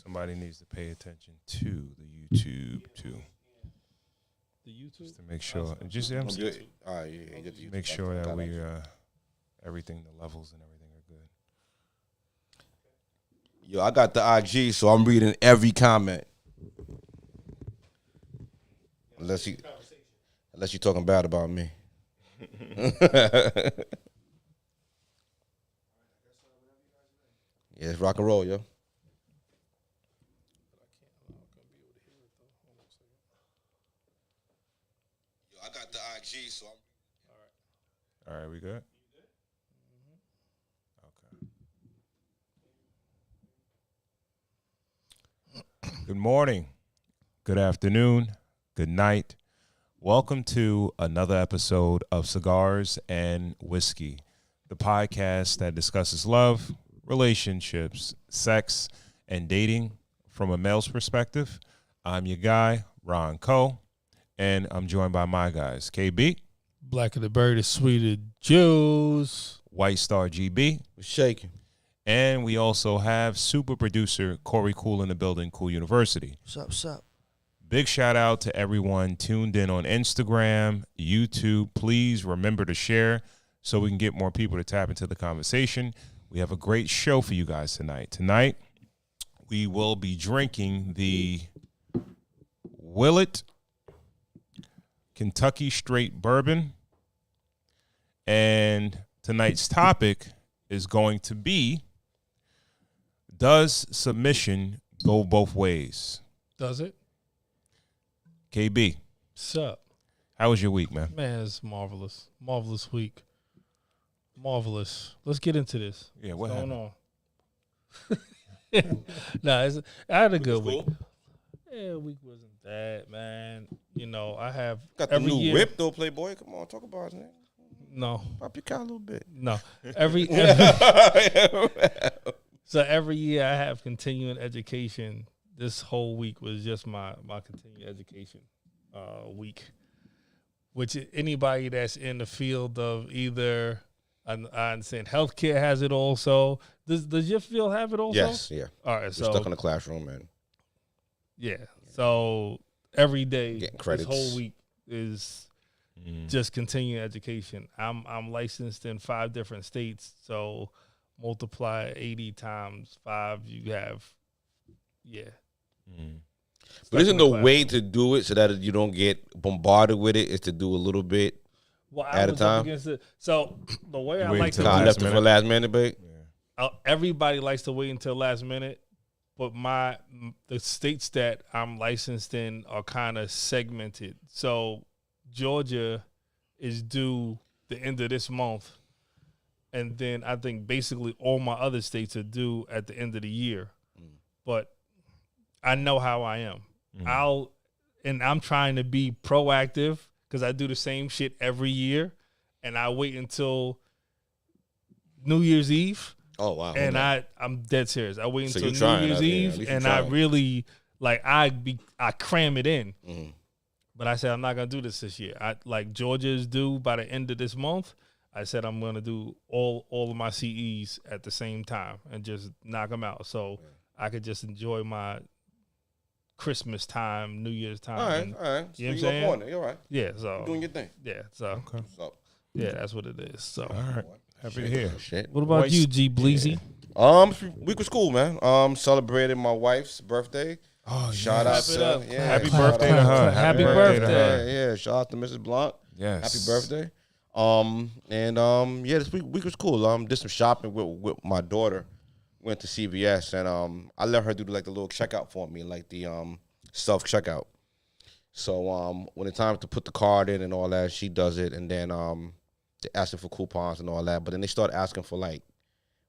Somebody needs to pay attention to the YouTube too. The YouTube? Just to make sure. Just All right, yeah, you get the YouTube make sure back. that Got we it. everything, the levels and everything are good. Yo, I got the IG, so I'm reading every comment. Unless you talking bad about me. Yeah, it's rock and roll, yo. Yo, I got the IG, so I'm. All right, we good? Okay. Good morning, good afternoon, good night. Welcome to another episode of Cigars and Whiskey, the podcast that discusses love, relationships, sex, and dating from a male's perspective. I'm your guy, Ron Coe, and I'm joined by my guys, KB, Black of the Bird is sweeter Juice. White Star GB, Shaking. and we also have super producer Corey Cool in the building, Cool University. What's up? Big shout out to everyone tuned in on Instagram, YouTube. Please remember to share so we can get more people to tap into the conversation. We have a great show for you guys tonight. Tonight, we will be drinking the Willet Kentucky Straight Bourbon. And tonight's topic is going to be, does submission go both ways? Does it? KB, What's up? how was your week, man? Man, it's marvelous. Marvelous week. Marvelous. Let's get into this. Yeah, what What's happened? going on? I had a good was week. cool. Yeah, week wasn't bad, man. You know, I have Got the every new year. whip though, Playboy. Come on, talk about it. No, Pop your car a little bit. no. So every year I have continuing education. This whole week was just my continuing education week, which anybody that's in the field of either, I understand healthcare has it also. Does your field have it also? Yes, yeah. All right, We're so stuck in the classroom, man. yeah. So every day, Getting this credits. whole week is just continuing education. I'm licensed in 5 different states, so multiply 80 times 5, you have, yeah. But isn't the way to do it so that you don't get bombarded with it is to do a little bit? Well, At a was up time? against it. So the way I wait like to until Nah, I last left it for minute. last minute, babe. everybody likes to wait until last minute, but the states that I'm licensed in are kind of segmented. So Georgia is due the end of this month, and then I think basically all my other states are due at the end of the year. But I know how I am. I'm trying to be proactive because I do the same shit every year, and I wait until New Year's Eve. Oh wow. And okay. I'm dead serious. I wait So until you trying, New Year's yeah, at Eve, least you and I trying. really I cram it in. Mhm. But I said I'm not gonna do this year. Georgia is due by the end of this month. I said I'm gonna do all of my CEs at the same time and just knock them out, so I could just enjoy my Christmas time, New Year's time. All right, and- all right. So you know what I'm you saying? up on it. You're all right. Yeah, so You're doing your thing. yeah, so Okay. So, yeah, that's what it is. So All right. Happy to hear. shit. what about Moist. you, G Bleezy? Week was cool, man. Celebrated my wife's birthday. Oh, Shout yes. out Clap it to up. yeah, Happy shout birthday out to her. Happy to birthday. her. Yeah, shout out to Mrs. Blanc. Yes. Happy birthday. Yeah, this week was cool. Did some shopping with my daughter. Went to CVS and I let her do the little checkout for me, like the self checkout. So when it's time to put the card in and all that, she does it, and then they asking for coupons and all that. But then they start asking for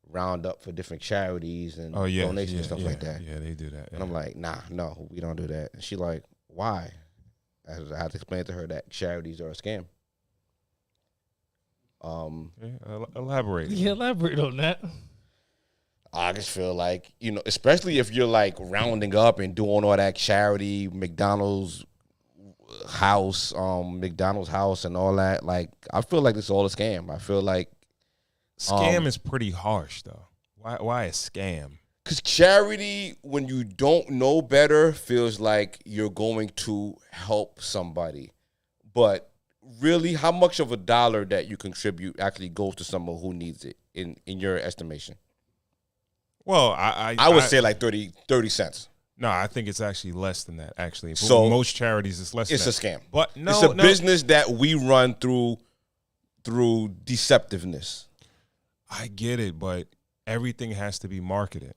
round up for different charities and Oh, yeah. donations yeah, and stuff yeah, like that. Yeah, they do that. And I'm like, nah, no, we don't do that. And she like, why? I had to explain to her that charities are a scam. Elaborate. Yeah, elaborate on that. I just feel like, especially if you're rounding up and doing all that charity, McDonald's house and all that. I feel like it's all a scam. I feel like Scam is pretty harsh, though. Why a scam? Because charity, when you don't know better, feels like you're going to help somebody. But really, how much of a dollar that you contribute actually goes to someone who needs it, in your estimation? Well, I would say like 30 cents. No, I think it's actually less than that, actually. For So, most charities, it's less than that. It's a scam. But no, it's a business that we run through deceptiveness. I get it, but everything has to be marketed.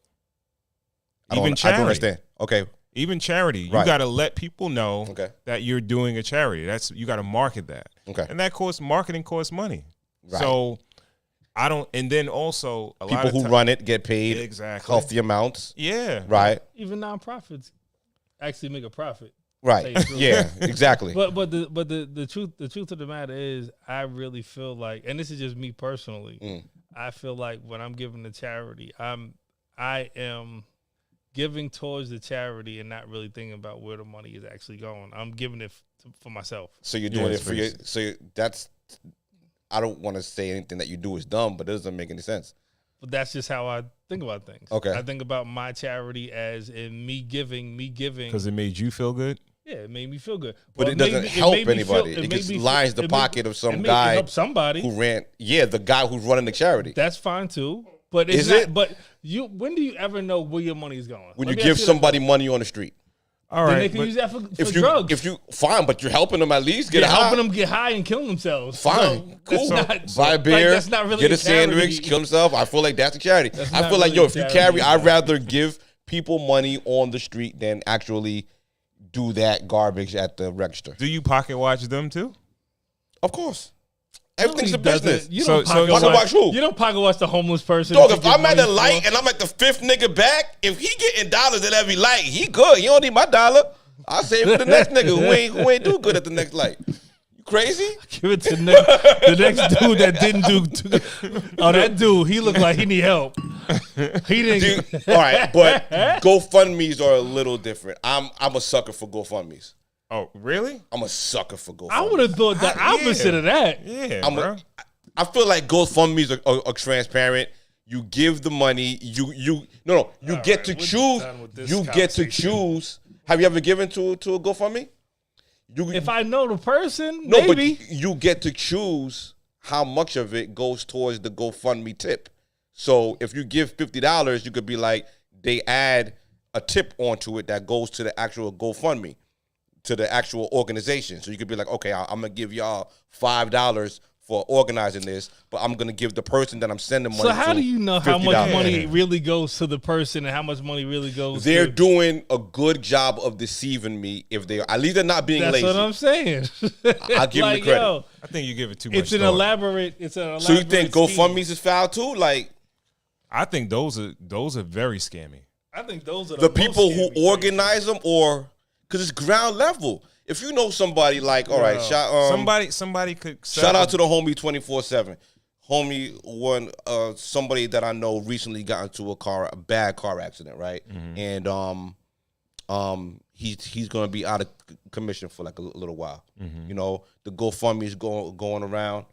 I don't understand. Okay. Even charity, you Right. got to let people know Okay. that you're doing a charity. You got to market that. Okay. And marketing costs money. Right. So I don't, and then also a lot People of who run it get paid exactly healthy amounts. Yeah. Right. Even nonprofits actually make a profit. Right. Yeah, exactly. But the truth of the matter is, I really feel like, and this is just me personally, I feel like when I'm giving to charity, I am giving towards the charity and not really thinking about where the money is actually going. I'm giving it for myself. So you're doing Yeah, it for your. So that's. I don't want to say anything that you do is dumb, but it doesn't make any sense. But that's just how I think about things. Okay. I think about my charity as in me giving. Because it made you feel good. Yeah, it made me feel good. But Well, it doesn't help anybody. It just lines the pocket of some guy help somebody who ran. Yeah, the guy who's running the charity. That's fine too. But it's Is not, it? But when do you ever know where your money is going? When Let you me give ask you somebody money on the street. All that. Then right. they can use that for If drugs. you fine, but you're helping them at least get You're high. helping them get high and killing themselves. Fine, So cool. that's not- Buy a beer, that's not really get a charity. sandwich, kill himself. I feel like that's a charity. That's I not feel like, really yo, if you charity. carry, I'd rather give people money on the street than actually do that garbage at the register. Do you pocket watch them too? Of course. Everything's He a doesn't. business. You So- don't so- pocket Pocket watch who? You don't pocket watch the homeless person. Dog, that if you give I'm at the money light for. and I'm at the fifth nigga back, if he getting dollars at every light, he good. He don't need my dollar. I'll save it for the next nigga who ain't do good at the next light. You crazy? Give it to the next dude that didn't do too good. Oh, that dude, he looked like he need help. He didn't. Dude, all right, but GoFundMe's are a little different. I'm a sucker for GoFundMe's. Oh, really? I'm a sucker for GoFundMe. I would have thought the opposite of that. Yeah, I'm bro. I feel like GoFundMe's are transparent. You give the money. You get to we're choose. done with this You get to conversation. choose. Have you ever given to a GoFundMe? If I know the person, No, maybe. but you get to choose how much of it goes towards the GoFundMe tip. So if you give $50, you could be like, they add a tip onto it that goes to the actual GoFundMe, to the actual organization. So you could be like, okay, I'm gonna give y'all $5 for organizing this, but I'm gonna give the person that I'm sending money to. So how do you know how much $50? money really goes to the person and how much money really goes They're to... doing a good job of deceiving me if they are. At least they're not being That's lazy. what I'm saying. I'll give them the credit. Yo, I think you give it too much. it's an thought. elaborate So you think scheme. GoFundMe's is foul too? Like I think those are very scammy. I think those are the most people who scammy things. organize them, or because it's ground level. If you know somebody, like, all right, Wow. Somebody could shout out to the homie 24/7. Homie, somebody that I know recently got into a bad car accident, right? And he's gonna be out of commission for like a little while. You know, the GoFundMe is going around.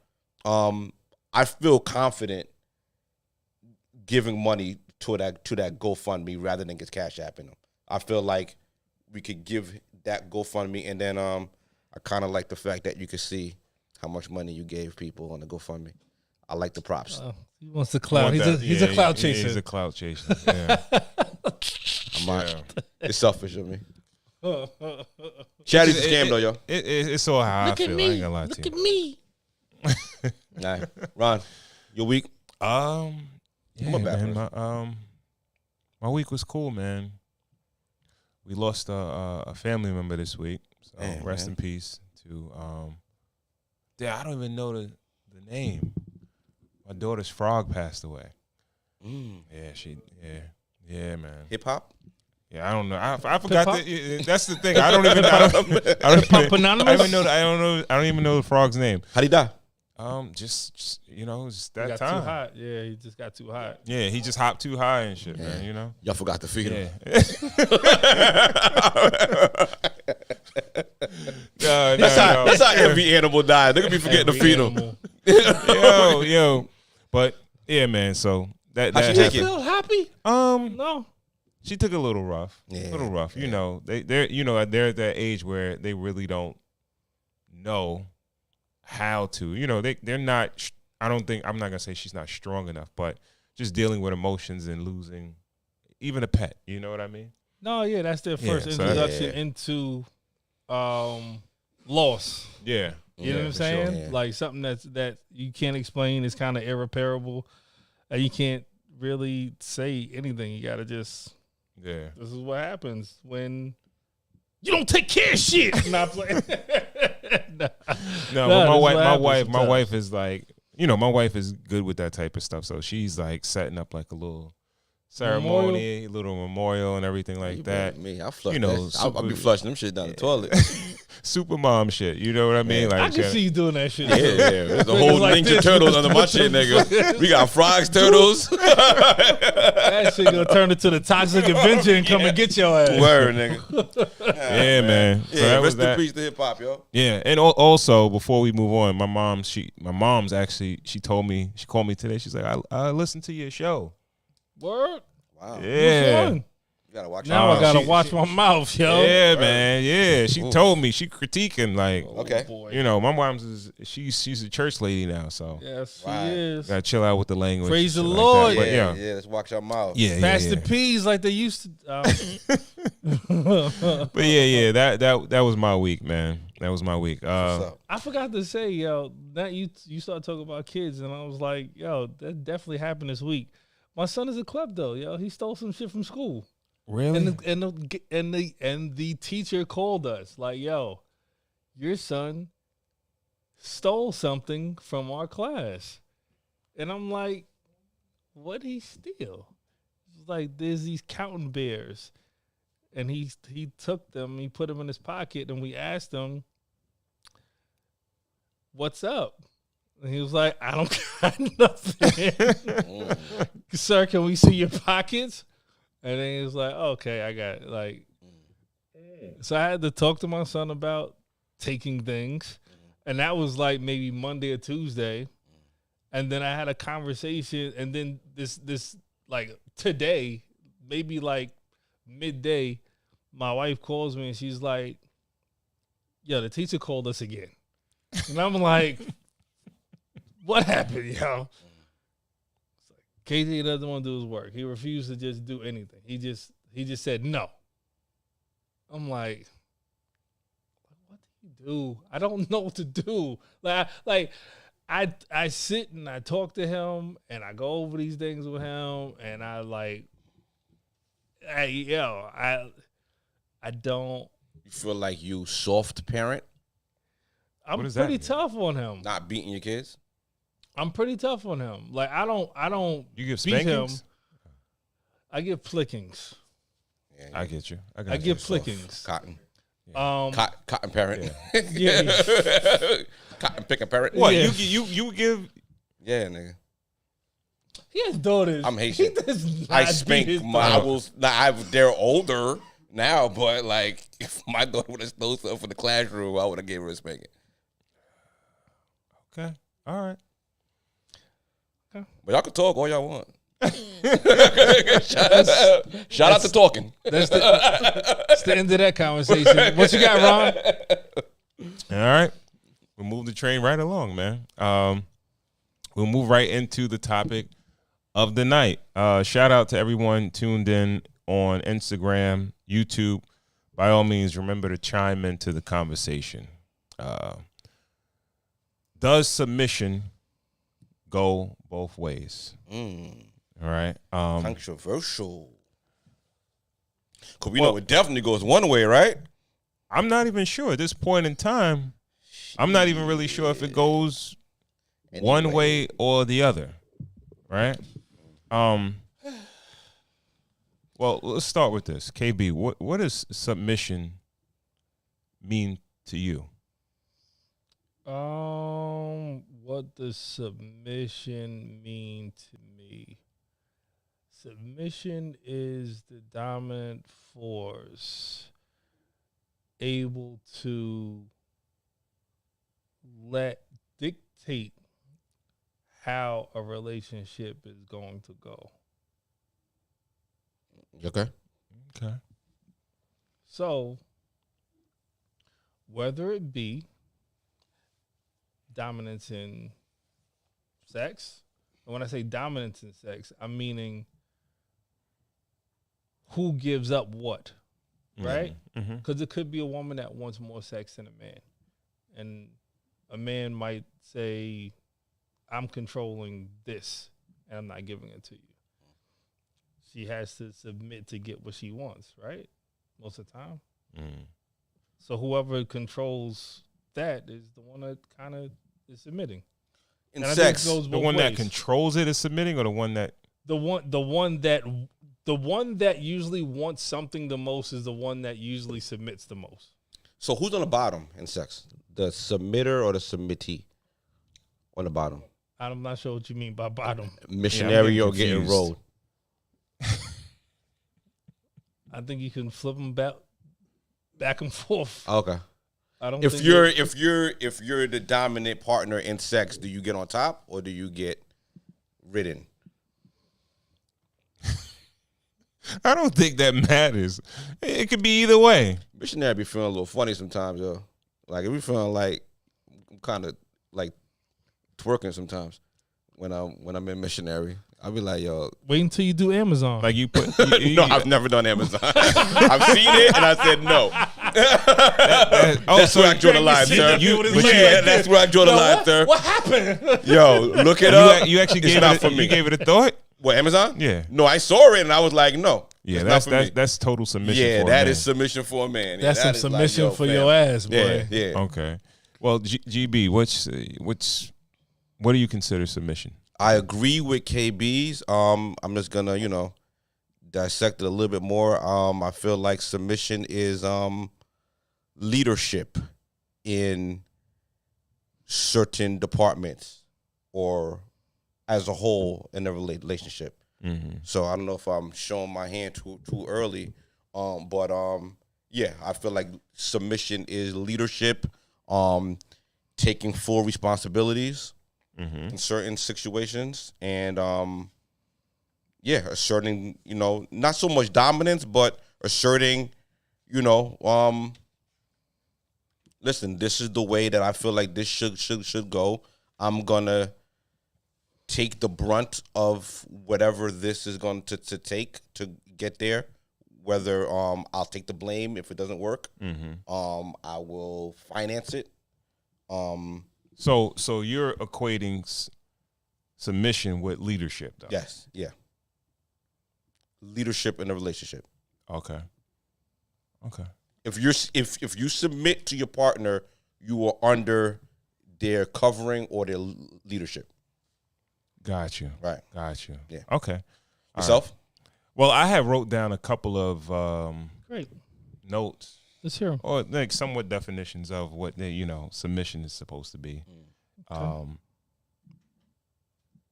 I feel confident giving money to that GoFundMe rather than just cash apping them. I feel like we could give that GoFundMe, and then I kind of like the fact that you could see how much money you gave people on the GoFundMe. I like the props. He wants the clout. He's a clout chaser. He's a clout chaser. Yeah. It's selfish of me. Charity's a scam though, yo. It's all how I feel. I ain't gonna lie to you. me. Nah. Ron, your week? Yeah, a bad man, my week was cool, man. We lost a family member this week, so Man, rest man. in peace to. Yeah, I don't even know the name. My daughter's frog passed away. Yeah, Yeah, man. Hip hop? Yeah, I don't know. I forgot Hip-hop? that. That's the thing. I don't even. I don't Anonymous? even know. I don't even know the frog's name. How'd he die? Just just He that got time. too hot. Yeah, he just got too hot. Yeah, he just hopped too high and shit, man. You know. Y'all forgot to feed him. Yeah. No, That's how every animal dies. They could be forgetting to feed him. Animal. yo. But yeah, man. So that How'd she that take happened. it? Still happy? Um, No. she took it a little rough. Yeah, A little rough. yeah. You know, they're at that age where they really don't know how to. You know, they're not. I don't think I'm not gonna say she's not strong enough, but just dealing with emotions and losing even a pet. You know what I mean? No, yeah, that's their Yeah, first so- introduction Yeah. into loss. Yeah. You know what I'm for sure. saying? Yeah. Like something that you can't explain is kind of irreparable, and you can't really say anything. You gotta just. Yeah. This is what happens when you don't take care of shit. Not playing. Nah. No, Nah, but this is what my happens wife sometimes. is like, my wife is good with that type of stuff. So she's like setting up like a little ceremony, a little memorial, and everything like You that. better than me, I flush. You know, I'll be super- flushing them shit down the toilet. Super mom shit. You know what I mean? Yeah. Like I can see you doing that shit. Yeah, too. yeah. There's a Niggas whole like Ninja this. Turtles under my shit, nigga. We got frogs, turtles. That shit gonna turn into the Toxic Avenger and come and get your ass. Word, nigga. Yeah, man. So Yeah, that was rest in that. peace to hip hop, yo. Yeah, and also before we move on, my mom's actually she called me today. She's like, I listened to your show. Word. Wow. Yeah. Which one? You gotta watch Now out. I gotta she- watch she- my mouth, yo. Yeah, Word. man. Yeah, she Ooh. told me she critiquing like, Okay. Oh, boy. you know, my mom's she's a church lady now, so Yes, Right. he is. gotta chill out with the language. Praise and the shit Lord. Like that. Yeah, But yeah, let's watch our mouth. yeah, Pass yeah. the peas like they used to. But yeah, that was my week, man. That was my week. What's up? I forgot to say, yo, that you started talking about kids, and I was like, yo, that definitely happened this week. My son is a klepto, yo. He stole some shit from school, Really? and the teacher called us like, yo, your son stole something from our class, and I'm like, what did he steal? He's like, there's these counting bears, and he took them, he put them in his pocket, and we asked him, what's up? And he was like, I don't got nothing. Sir, can we see your pockets? And then he was like, okay, I got it. Like, so I had to talk to my son about taking things. And that was like maybe Monday or Tuesday. And then I had a conversation. And then this like today, maybe like midday, my wife calls me and she's like, yo, the teacher called us again. And I'm like, what happened, yo? KJ doesn't want to do his work. He refused to just do anything. He just said no. I'm like, what do you do? I don't know what to do. Like I sit and I talk to him and I go over these things with him and I like, hey, yo, I don't. You feel like you soft parent, I'm What does that pretty mean? tough on him. not beating your kids? I'm pretty tough on him. Like I don't You give beat him. spankings? I give flickings. Yeah, I get you. I got I you. give soft. flickings. Cotton. Um, Cotton parent. yeah. Cotton picking parent. What Yeah. you give? Yeah, nigga. He has daughters. I'm Haitian. He does not I beat spank his my. I daughters. will. They're older now, but like, if my daughter would have stole something from the classroom, I would have gave her a spanking. Okay, all right. But y'all can talk all y'all want. Shout out to talking. That's the end of that conversation. What you got, Ron? All right. We'll move the train right along, man. We'll move right into the topic of the night. Shout out to everyone tuned in on Instagram, YouTube. By all means, remember to chime into the conversation. Does submission go both ways? All right. Controversial. Because we know it definitely goes one way, right? I'm not even sure at this point in time. I'm not even really sure if it goes one way or the other, right? Well, let's start with this. KB, what does submission mean to you? What does submission mean to me? Submission is the dominant force able to dictate how a relationship is going to go. Okay. Okay. So, whether it be dominance in sex, and when I say dominance in sex, I'm meaning who gives up what, right? Mm-hmm. Because it could be a woman that wants more sex than a man. And a man might say, I'm controlling this and I'm not giving it to you. She has to submit to get what she wants, right? Most of the time. Mm. So whoever controls that is the one that kind of is submitting. In And I think sex, it goes The both one that ways. controls it is submitting, or the one that the one that usually wants something the most is the one that usually submits the most. so who's on the bottom in sex? The submitter or the submittee on the bottom? I'm not sure what you mean by bottom. Missionary getting or getting confused. rolled? I think you can flip them back and forth. Okay. I don't. If think you're the dominant partner in sex, do you get on top or do you get ridden? I don't think that matters. It could be either way. Missionary be feeling a little funny sometimes, yo. Like it be feeling like I'm kind of like twerking sometimes when I'm in missionary. I'll be like, yo. wait until you do Amazon. Like you put No, I've never done Amazon. I've seen it and I said no. That's where I draw the line, sir. That's where I draw the line, sir. What happened? Yo, look it up. You actually It's gave not it. for me. You gave it a thought. What, Amazon? Yeah. No, I saw it and I was like, no. Yeah, it's not for me. that's total submission. Yeah, for a that man. is submission for a man. That's Yeah, some that is like, submission yo, for fam. your ass, boy. Yeah, yeah. Okay. Well, GB, what do you consider submission? I agree with KB's. I'm just gonna, dissect it a little bit more. I feel like submission is leadership in certain departments or as a whole in a relationship. Mm-hmm. So I don't know if I'm showing my hand too early, but yeah, I feel like submission is leadership, taking full responsibilities in certain situations, and yeah, asserting, not so much dominance, but asserting, listen, this is the way that I feel like this should go. I'm gonna take the brunt of whatever this is going to take to get there. Whether I'll take the blame if it doesn't work. I will finance it. So you're equating submission with leadership, though. Yes, yeah. Leadership in a relationship. Okay. If you submit to your partner, you are under their covering or their leadership. Got you. Right. Got you. Yeah. Okay. Yourself? Well, I have wrote down a couple of Great. notes Let's hear 'em. or like somewhat definitions of what submission is supposed to be.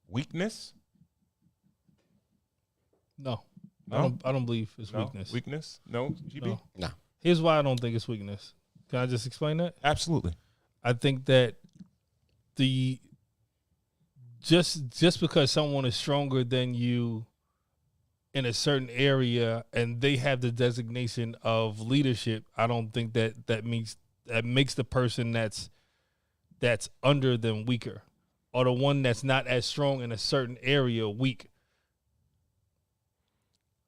Weakness? No. No? I don't believe it's No? weakness. Weakness? No? GB? No. Nah. Here's why I don't think it's weakness. Can I just explain that? Absolutely. I think that just because someone is stronger than you in a certain area and they have the designation of leadership, I don't think that makes the person that's under them weaker, or the one that's not as strong in a certain area weak.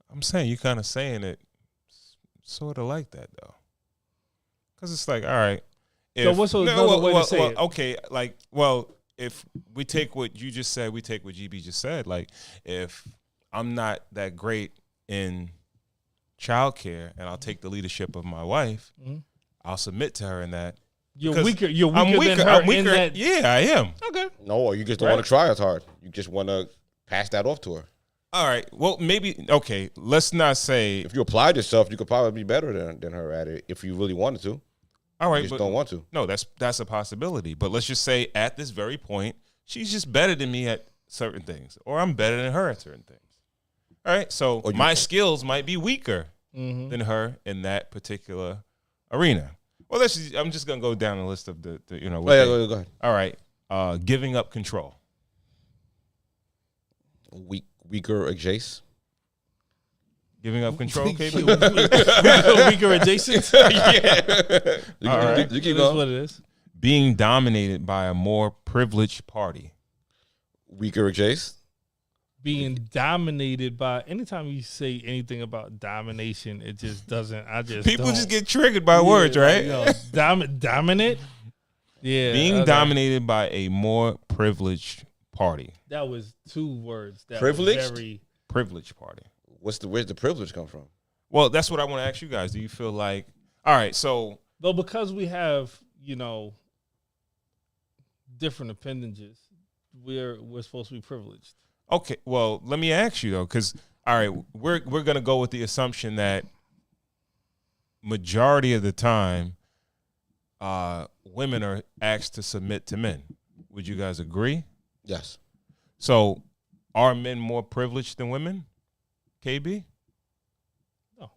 I'm saying you're kind of saying it sort of like that, though. Because it's like, all right. So what's another way to say it? Okay, if we take what you just said, we take what GB just said. Like, if I'm not that great in childcare and I'll take the leadership of my wife, I'll submit to her in that. You're 'Cause weaker. You're weaker, I'm weaker. than her I'm weaker. in that. Yeah, I am. Okay. No, or you just don't want to try as hard. You just want to pass that off to her. All right. Well, maybe. Okay. Let's not say. If you applied yourself, you could probably be better than her at it if you really wanted to. All right, You just don't want to. No, that's a possibility. But let's just say at this very point, she's just better than me at certain things, or I'm better than her at certain things. All right. So my skills might be weaker than her in that particular arena. Well, I'm just gonna go down the list of the Go ahead. All right. Giving up control. weaker Jace. Giving up control, KB? Weaker adjacent. Yeah. All right. You keep That's going. what it is. Being dominated by a more privileged party. Weaker Jace. Being dominated by, anytime you say anything about domination, it just doesn't. People don't. just get triggered by words, right? Dominant. Yeah. Being okay. dominated by a more privileged party. That was 2 words. That Privileged? Was very. Privileged party. Where's the privilege come from? Well, that's what I want to ask you guys. Do you feel like, all right, so Though because we have, different appendages, we're supposed to be privileged. okay, well, let me ask you though, because all right, we're gonna go with the assumption that majority of the time, women are asked to submit to men. Would you guys agree? Yes. So, are men more privileged than women? KB? No.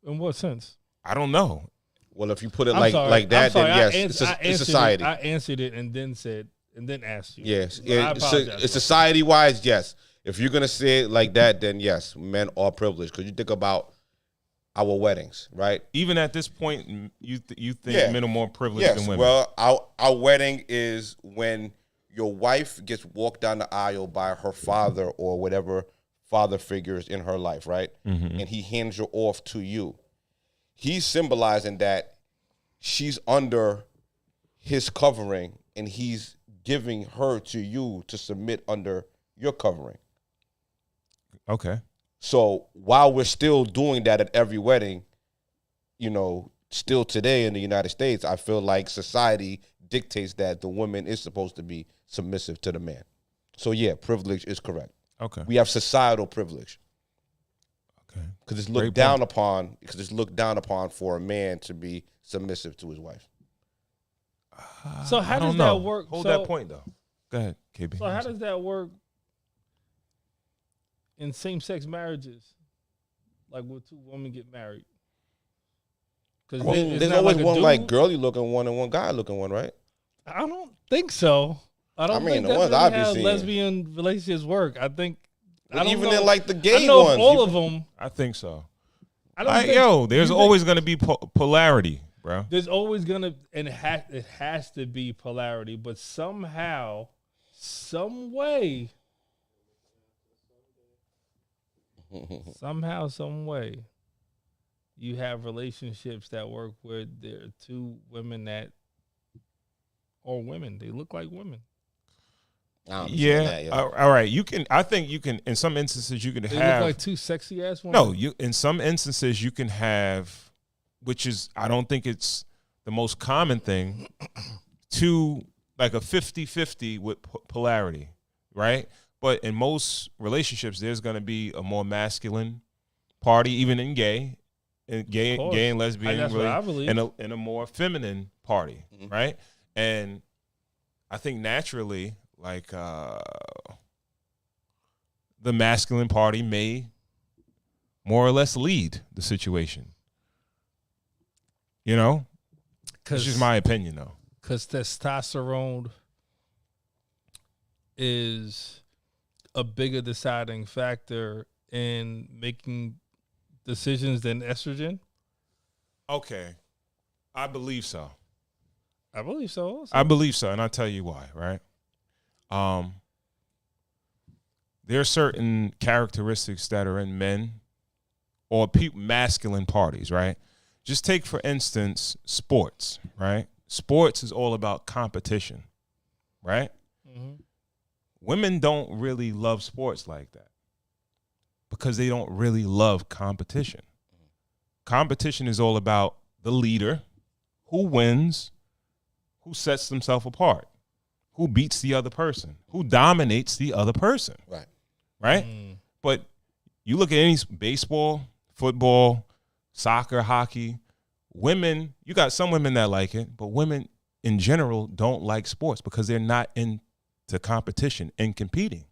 In what sense? I don't know. Well, if you put it I'm like sorry. like that, I'm sorry. then yes, I it's answered society. I answered it and then asked you. Yes, I apologize. it's society wise. Yes, if you're gonna say it like that, then yes, men are privileged. Because you think about our weddings, right? Even at this point, you think Yeah. men are more privileged Yes. than women? Well, our wedding is when your wife gets walked down the aisle by her father or whatever father figures in her life, right? Mm-hmm. And he hands her off to you. He's symbolizing that she's under his covering and he's giving her to you to submit under your covering. Okay. So while we're still doing that at every wedding, still today in the United States, I feel like society dictates that the woman is supposed to be submissive to the man. So yeah, privilege is correct. Okay. We have societal privilege. Okay. Because it's Great looked down upon. Because it's looked down upon for a man to be submissive to his wife. So how I does don't that know. work? Hold So- that point though. Go ahead, KB. So how does that work in same-sex marriages? Like when 2 women get married? Because Well, there's always one like girly looking one and one guy looking one, right? I don't think so. I don't mean, think the that's ones really I've been how seeing. lesbian relationships work. I think I don't Even know. in like the I gay know ones, all of them. I think so. I don't think, There's you always think- going to be polarity, bro. There's always gonna, and it has to be polarity, but somehow, some way, you have relationships that work where there are 2 women that are women. They look like women. I don't Yeah. understand that, All right. I think you can. In some instances, you can They have. look like 2 sexy ass women. No, in some instances you can have, which is I don't think it's the most common thing, to like a 50-50 with polarity, right? But in most relationships, there's going to be a more masculine party, even in gay and lesbian, That's what I believe. and a more feminine party, right? And I think naturally, like the masculine party may more or less lead the situation. That's just my opinion, though. Because testosterone is a bigger deciding factor in making decisions than estrogen. Okay, I believe so. I believe so. Also. I believe so, and I'll tell you why, right? There are certain characteristics that are in men or masculine parties, right? Just take, for instance, sports, right? Sports is all about competition, right? Mm-hmm. Women don't really love sports like that because they don't really love competition. Competition is all about the leader, who wins, who sets themselves apart, who beats the other person, who dominates the other person. Right? But you look at any baseball, football, soccer, hockey, women, you got some women that like it, but women in general don't like sports because they're not into competition and competing.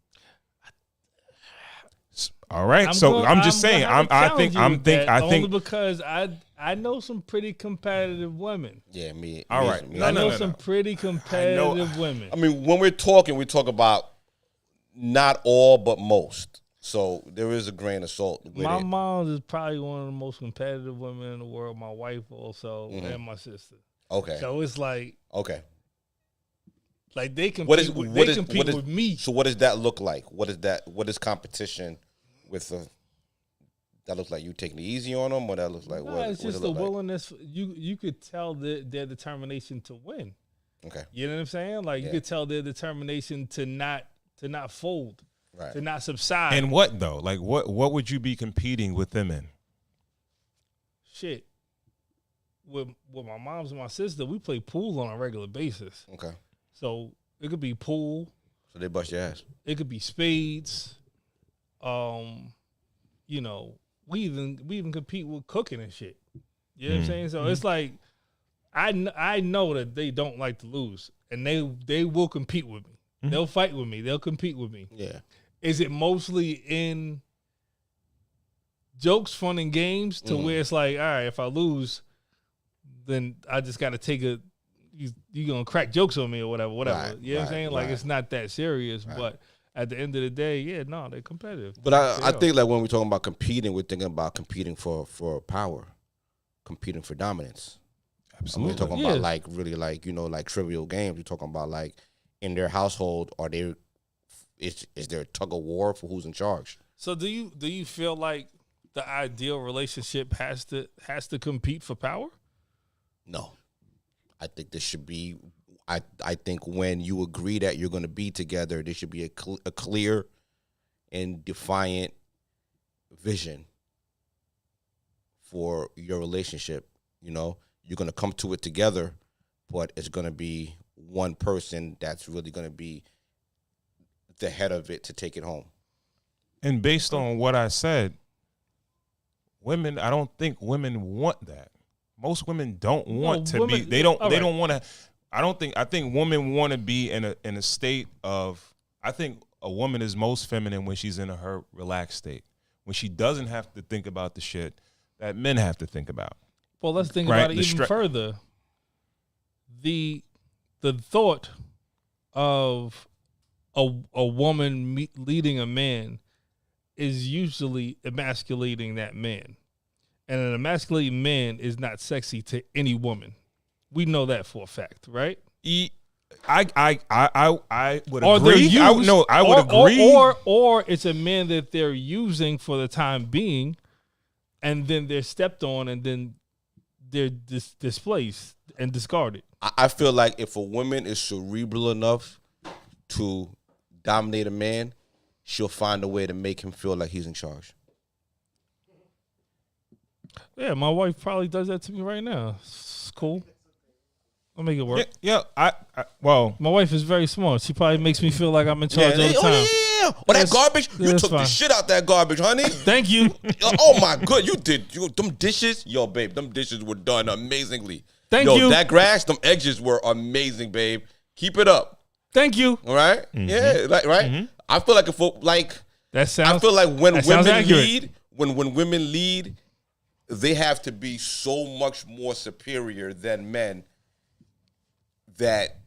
All right. I'm just saying. I think only because I know some pretty competitive women. Yeah, me. All right. Me. I know some pretty competitive women. I mean, when we talk about Not all, but most. So there is a grain of salt with My it. mom is probably one of the most competitive women in the world. My wife also, and my sister. Okay. So it's like they compete. With me. So what does that look like? What is competition with that looks like you taking it easy on them? What that looks like? No, what it's what just it the look like? willingness. You could tell their determination to win. Okay. You know what I'm saying? Like you could tell their determination to not fold, Right. to not subside. And what though? Like what would you be competing with them in? Shit. With my moms and my sister, we play pool on a regular basis. Okay. So it could be pool. So they bust your ass. It could be spades. You know, we even compete with cooking and shit. You know what I'm saying? So it's like I know that they don't like to lose, and they will compete with me. They'll fight with me. They'll compete with me. Yeah. Is it mostly in jokes, fun, and games to where it's like, all right, if I lose, then I just got to take you gonna crack jokes on me or whatever. Right, You know what I'm saying? Like right. it's not that serious, but at the end of the day, they're competitive. But I think like when we're talking about competing, we're thinking about competing for power, competing for dominance. Absolutely. We're talking about like really like like trivial games. We're talking about like in their household, is there a tug of war for who's in charge? So do you feel like the ideal relationship has to compete for power? No, I think this should be. I think when you agree that you're going to be together, there should be a clear and defiant vision for your relationship. You know, you're going to come to it together, but it's going to be one person that's really going to be the head of it to take it home. And based on what I said, women, I don't think women want that. Most women don't want to be. They don't want to. I think women want to be in a state of. I think a woman is most feminine when she's in her relaxed state, when she doesn't have to think about the shit that men have to think about. Well, let's think about it even further. The thought of a woman leading a man is usually emasculating that man. And an emasculating man is not sexy to any woman. We know that for a fact, right? I would agree. I would agree. Or it's a man that they're using for the time being, and then they're stepped on, and then they're displaced and discarded. I feel like if a woman is cerebral enough to dominate a man, she'll find a way to make him feel like he's in charge. Yeah, my wife probably does that to me right now. It's cool. I'll make it work. Yeah. Well, my wife is very smart. She probably makes me feel like I'm in charge all the time. Yeah. Well, that garbage, you took the shit out that garbage, honey. Thank you. Oh my God, you did. Them dishes, yo, babe, them dishes were done amazingly. Thank you. That grass, them edges were amazing, babe. Keep it up. Thank you. All right. Mm-hmm. Yeah. Right. Mm-hmm. I feel like I feel like when women lead, when women lead, they have to be so much more superior than men that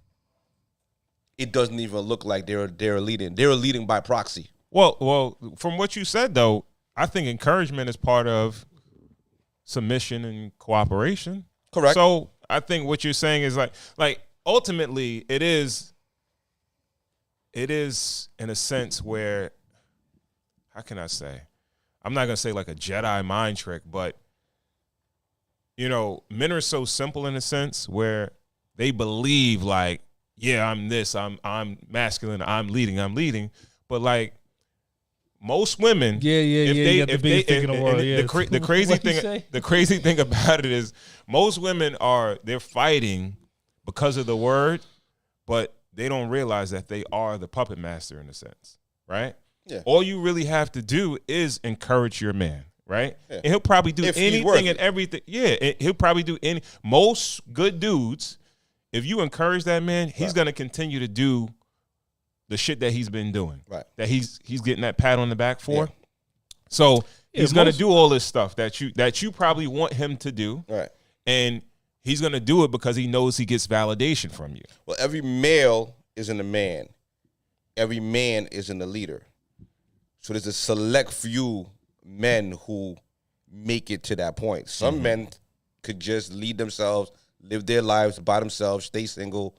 it doesn't even look like they're leading. They're leading by proxy. Well, from what you said though, I think encouragement is part of submission and cooperation. Correct. So I think what you're saying is like ultimately it is in a sense where, how can I say? I'm not gonna say like a Jedi mind trick, but men are so simple in a sense where they believe like, yeah, I'm this, I'm masculine, I'm leading. But like most women, the crazy thing about it is most women they're fighting because of the word, but they don't realize that they are the puppet master in a sense, right? Yeah. All you really have to do is encourage your man, right? Yeah. And he'll probably do anything and everything. Yeah, he'll probably do most good dudes. If you encourage that man, he's gonna continue to do the shit that he's been doing. Right. That he's getting that pat on the back for. Yeah. So he's gonna do all this stuff that you probably want him to do. Right. And he's gonna do it because he knows he gets validation from you. Well, every male isn't a man. every man isn't a leader. So there's a select few men who make it to that point. Some men could just lead themselves, live their lives by themselves, stay single,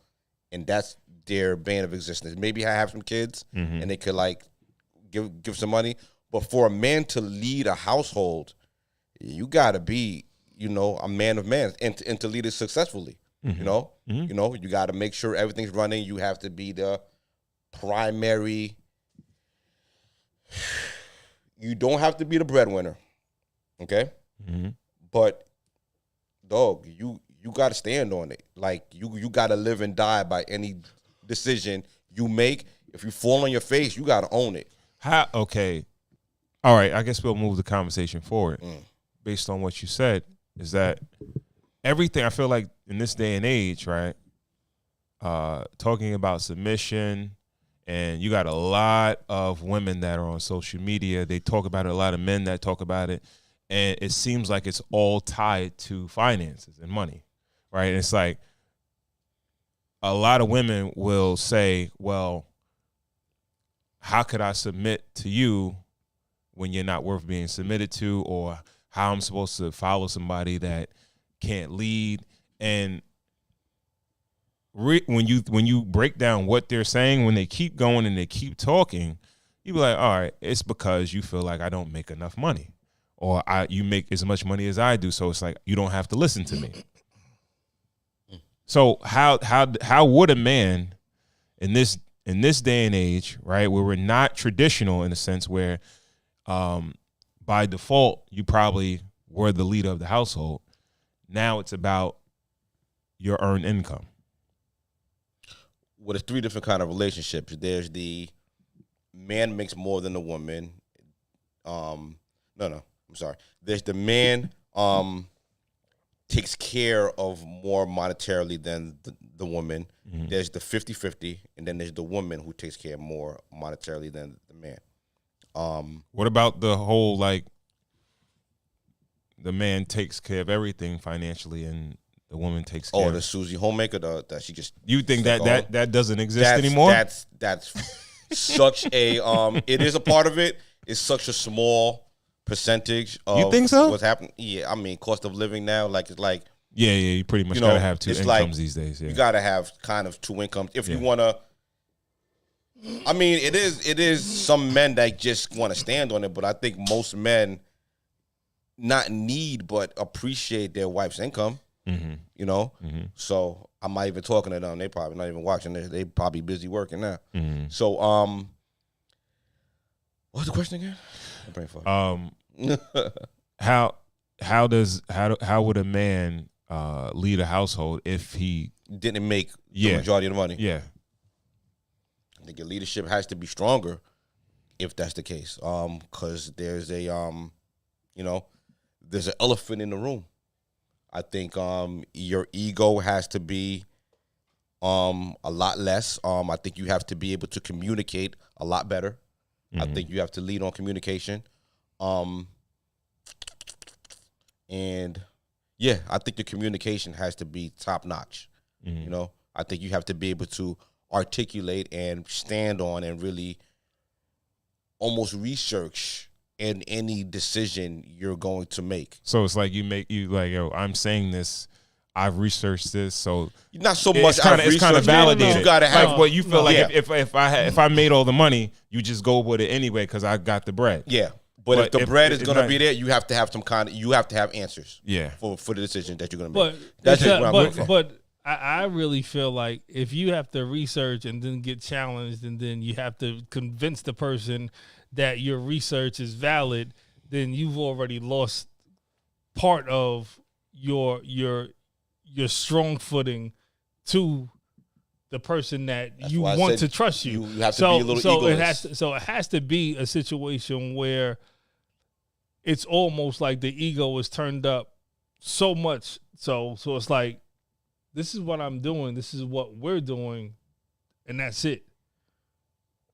and that's their bane of existence. Maybe I have some kids and they could like give some money. But for a man to lead a household, you gotta be, a man of men and to lead it successfully. You know, you gotta make sure everything's running. You have to be the primary. You don't have to be the breadwinner, okay? But dog, you gotta stand on it. Like you gotta live and die by any decision you make. If you fall on your face, you gotta own it. Okay. All right, I guess we'll move the conversation forward based on what you said. Is that everything? I feel like in this day and age, right? Talking about submission, and you got a lot of women that are on social media. They talk about it. A lot of men that talk about it, and it seems like it's all tied to finances and money, right? And it's like a lot of women will say, "Well, how could I submit to you when you're not worth being submitted to, or how I'm supposed to follow somebody that can't lead?" And when you break down what they're saying, when they keep going and they keep talking, you be like, all right, it's because you feel like I don't make enough money, or you make as much money as I do, so it's like you don't have to listen to me. So how would a man in this day and age, right, where we're not traditional in a sense where by default you probably were the leader of the household, now it's about your earned income? Well, there's three different kind of relationships. There's the man makes more than the woman. I'm sorry. There's the man takes care of more monetarily than the woman. There's the 50-50, and then there's the woman who takes care more monetarily than the man. What about the whole, like, the man takes care of everything financially and the woman takes care? Oh, the Susie Homemaker, that she just. You think that doesn't exist anymore? That's such a it is a part of it. It's such a small percentage of you think so? What's happening. Yeah, I mean, cost of living now, like it's like yeah, you pretty much gotta have two incomes these days. Yeah. You gotta have kind of two incomes if you wanna. I mean, it is some men that just want to stand on it, but I think most men not need but appreciate their wife's income. So I'm not even talking to them. They probably not even watching this. They probably busy working now. So what's the question again? How would a man lead a household if he didn't make the majority of the money? Yeah, I think your leadership has to be stronger if that's the case. Because there's there's an elephant in the room. I think your ego has to be a lot less. I think you have to be able to communicate a lot better. I think you have to lead on communication. And yeah, I think the communication has to be top notch. I think you have to be able to articulate and stand on and really almost research in any decision you're going to make. So it's like yo, I'm saying this, I've researched this, so not so much. It's kind of validated. You gotta have what you feel like. If I made all the money, you just go with it anyway because I got the bread. Yeah, but if the bread is going to be there, you have to have you have to have answers. Yeah, for the decision that you're going to make. That's just where I'm looking from. But I really feel like if you have to research and then get challenged, and then you have to convince the person that your research is valid, then you've already lost part of your strong footing to the person that you want to trust you. You have to be a little egoless. It has to be a situation where it's almost like the ego is turned up so much. So it's like, this is what I'm doing, this is what we're doing, and that's it.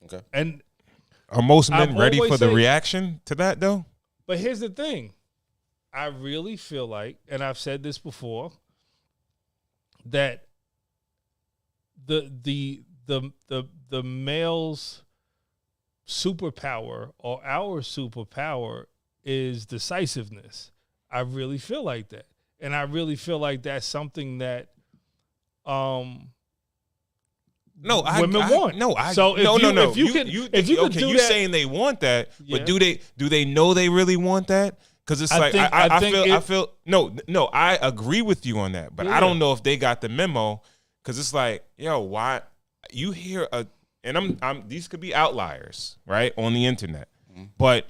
Okay. And are most men ready for the reaction to that, though? But here's the thing. I really feel like, and I've said this before, that the the male's superpower or our superpower is decisiveness. I really feel like that. And I really feel like that's something that women want. If you can do you're that, saying they want that, Yeah. but do they know they really want that? Because it's I feel I agree with you on that, but I don't know if they got the memo. Because it's like, yo, why you hear and these could be outliers, right, on the internet, but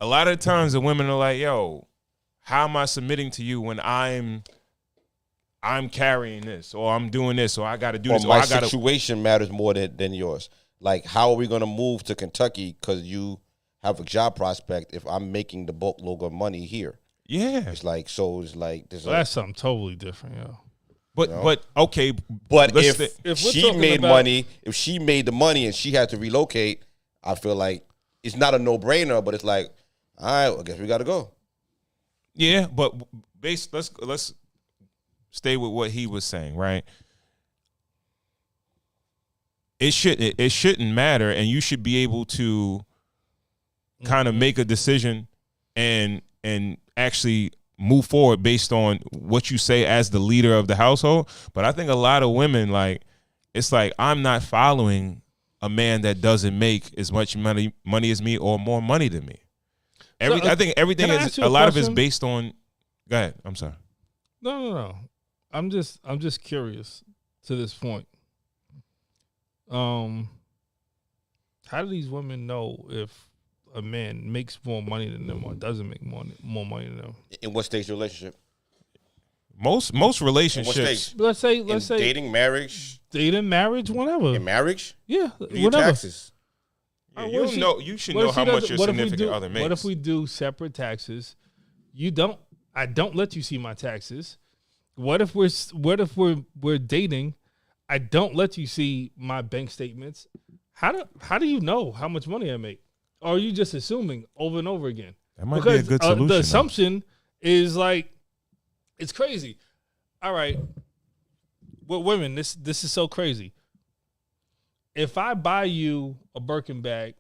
a lot of times the women are like, yo, how am I submitting to you when I'm carrying this, or I'm doing this, or I got to do this, or my I got to. situation matters more than yours. Like, how are we gonna move to Kentucky because you have a job prospect if I'm making the boatload of money here? Yeah, It's like there's that's something totally different, yo. but okay, But let's if we're she talking made about- money, if she made the money and she had to relocate, I feel like it's not a no brainer. But it's like, all right, well, I guess we got to go. yeah, but let's stay with what he was saying, right? It shouldn't matter, and you should be able to kind of make a decision and actually move forward based on what you say as the leader of the household. But I think a lot of women, like, it's like, I'm not following a man that doesn't make as much money as me or more money than me. I think everything can I is ask you a a lot of it's question? based on. Go ahead. I'm sorry. No. I'm just curious to this point. How do these women know if a man makes more money than them or doesn't make more money than them? In what stage of the relationship? Most In what relationships. stage? Let's say In dating, marriage, dating, marriage, whatever. in marriage, Yeah, do your whatever. taxes. Yeah, What if you should what know if how she much doesn't- your what if we significant do- other makes. What if we do separate taxes? I don't let you see my taxes. What if we're dating? I don't let you see my bank statements. How do you know how much money I make? Or are you just assuming over and over again? That might be a good solution. The though. assumption is like, it's crazy. All right, with women, this is so crazy. If I buy you a Birkin bag,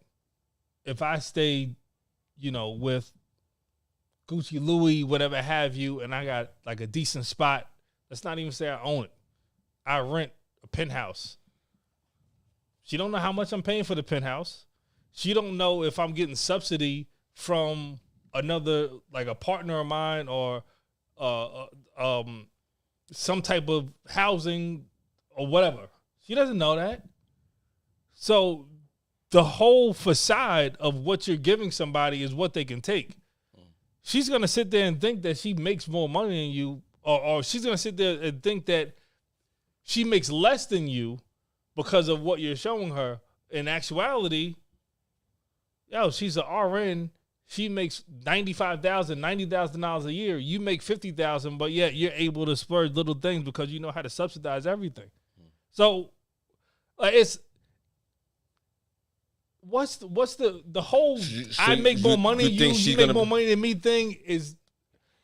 if I stay, with Gucci, Louis, whatever have you, and I got like a decent spot, let's not even say I own it. I rent a penthouse. She don't know how much I'm paying for the penthouse. She don't know if I'm getting subsidy from another, like a partner of mine, or some type of housing or whatever. She doesn't know that. So the whole facade of what you're giving somebody is what they can take. She's going to sit there and think that she makes more money than you, or she's going to sit there and think that she makes less than you because of what you're showing her. In actuality, she's an RN. She makes $95,000, $90,000 a year. You make $50,000, but yet you're able to splurge little things because you know how to subsidize everything. So, it's what's the whole I make more money than you make more money than me thing is.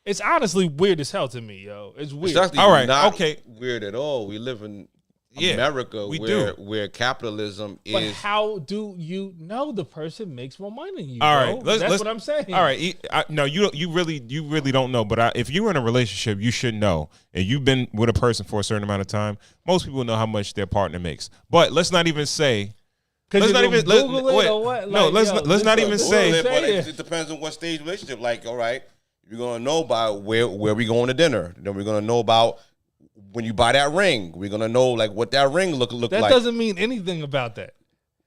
It's honestly weird as hell to me, yo. It's weird. It's actually All right, not okay. weird at all. We live in Yeah, America we where capitalism But is. how do you know the person makes more money than you? All bro? right, That's let's- what I'm saying. All right, no, you really don't know. But if you're in a relationship, you should know, and you've been with a person for a certain amount of time. Most people know how much their partner makes. But let's not even say. Let's not even Google it or what? No, let's not even Well, say. but it depends on what stage relationship. Like, all right, you're gonna know about where we going to dinner. Then we're gonna know about when you buy that ring. We're gonna know like what that ring look that like. doesn't mean anything about that.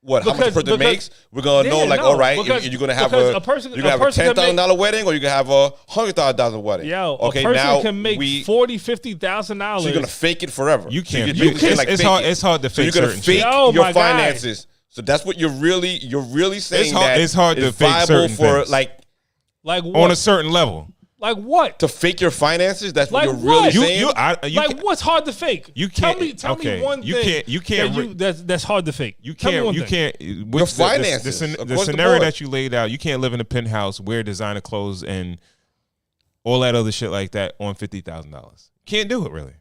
What? How much a because- person because- makes? We're gonna know Yeah, like, no, all right, because- you're gonna have because a a person- you're gonna have a a person can $10,000 wedding, or you can have a $100,000 wedding. Yo, okay, a person now can make $40,000-$50,000. So you're gonna fake it forever. You can't. So You can't. It's fake hard. it. It's hard to So fake you're gonna certain fake shit. Oh, your my guy. finances. So that's what you're really saying. hard- that it's hard to is fake viable certain for things. like like what? On a certain level. Like what? to fake your finances. That's what Like you're really what? saying. You like can't- what's hard to fake? You can't- Tell okay, me one you thing. can't that's hard to fake. You Tell me can't. one You thing. can't. Your finances, The across the scenario board. that you laid out. You can't live in a penthouse, wear designer clothes, and all that other shit like that on $50,000. Can't do it really.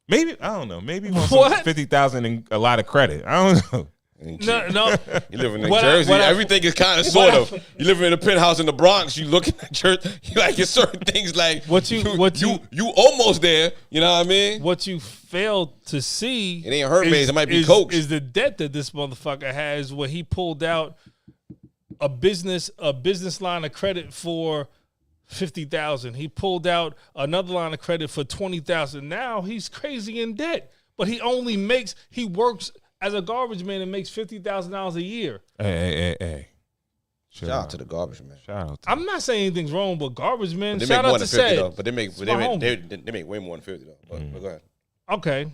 Maybe I don't know. Maybe he wants What? 50,000 and a lot of credit. I don't know. No. You live in New What Jersey. I- Everything is kind of sort of. You live in a penthouse in the Bronx. You looking at church. You like it's certain things like you almost there. You know what I mean? What you fail to see, It ain't Hermes, it might be Coach. Is the debt that this motherfucker has where he pulled out a business line of credit for $50,000. He pulled out another line of credit for $20,000. Now he's crazy in debt, but he works as a garbage man and makes $50,000 a year. Hey. Shout out to the garbage man. Shout out. I'm not saying anything's wrong, but garbage man. They Shout make more out than to 50 Sed. though. But they make way more than 50 though. But go ahead. Okay,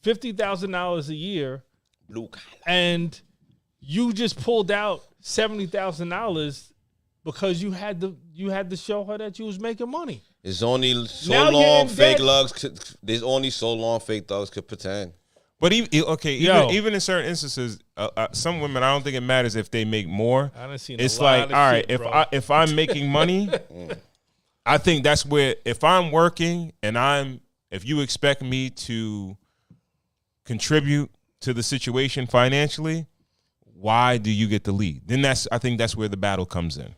$50,000 a year, Blue collar. and you just pulled out $70,000 because you had to show her that you was making money. It's only so Now you're long in fake debt. thugs. There's only so long fake thugs could pretend. But Yo. even in certain instances, some women, I don't think it matters if they make more. I done seen It's a lot like, of all right, shit, bro. if I'm making money, I think that's where if I'm working and if you expect me to contribute to the situation financially, why do you get the lead? Then I think that's where the battle comes in.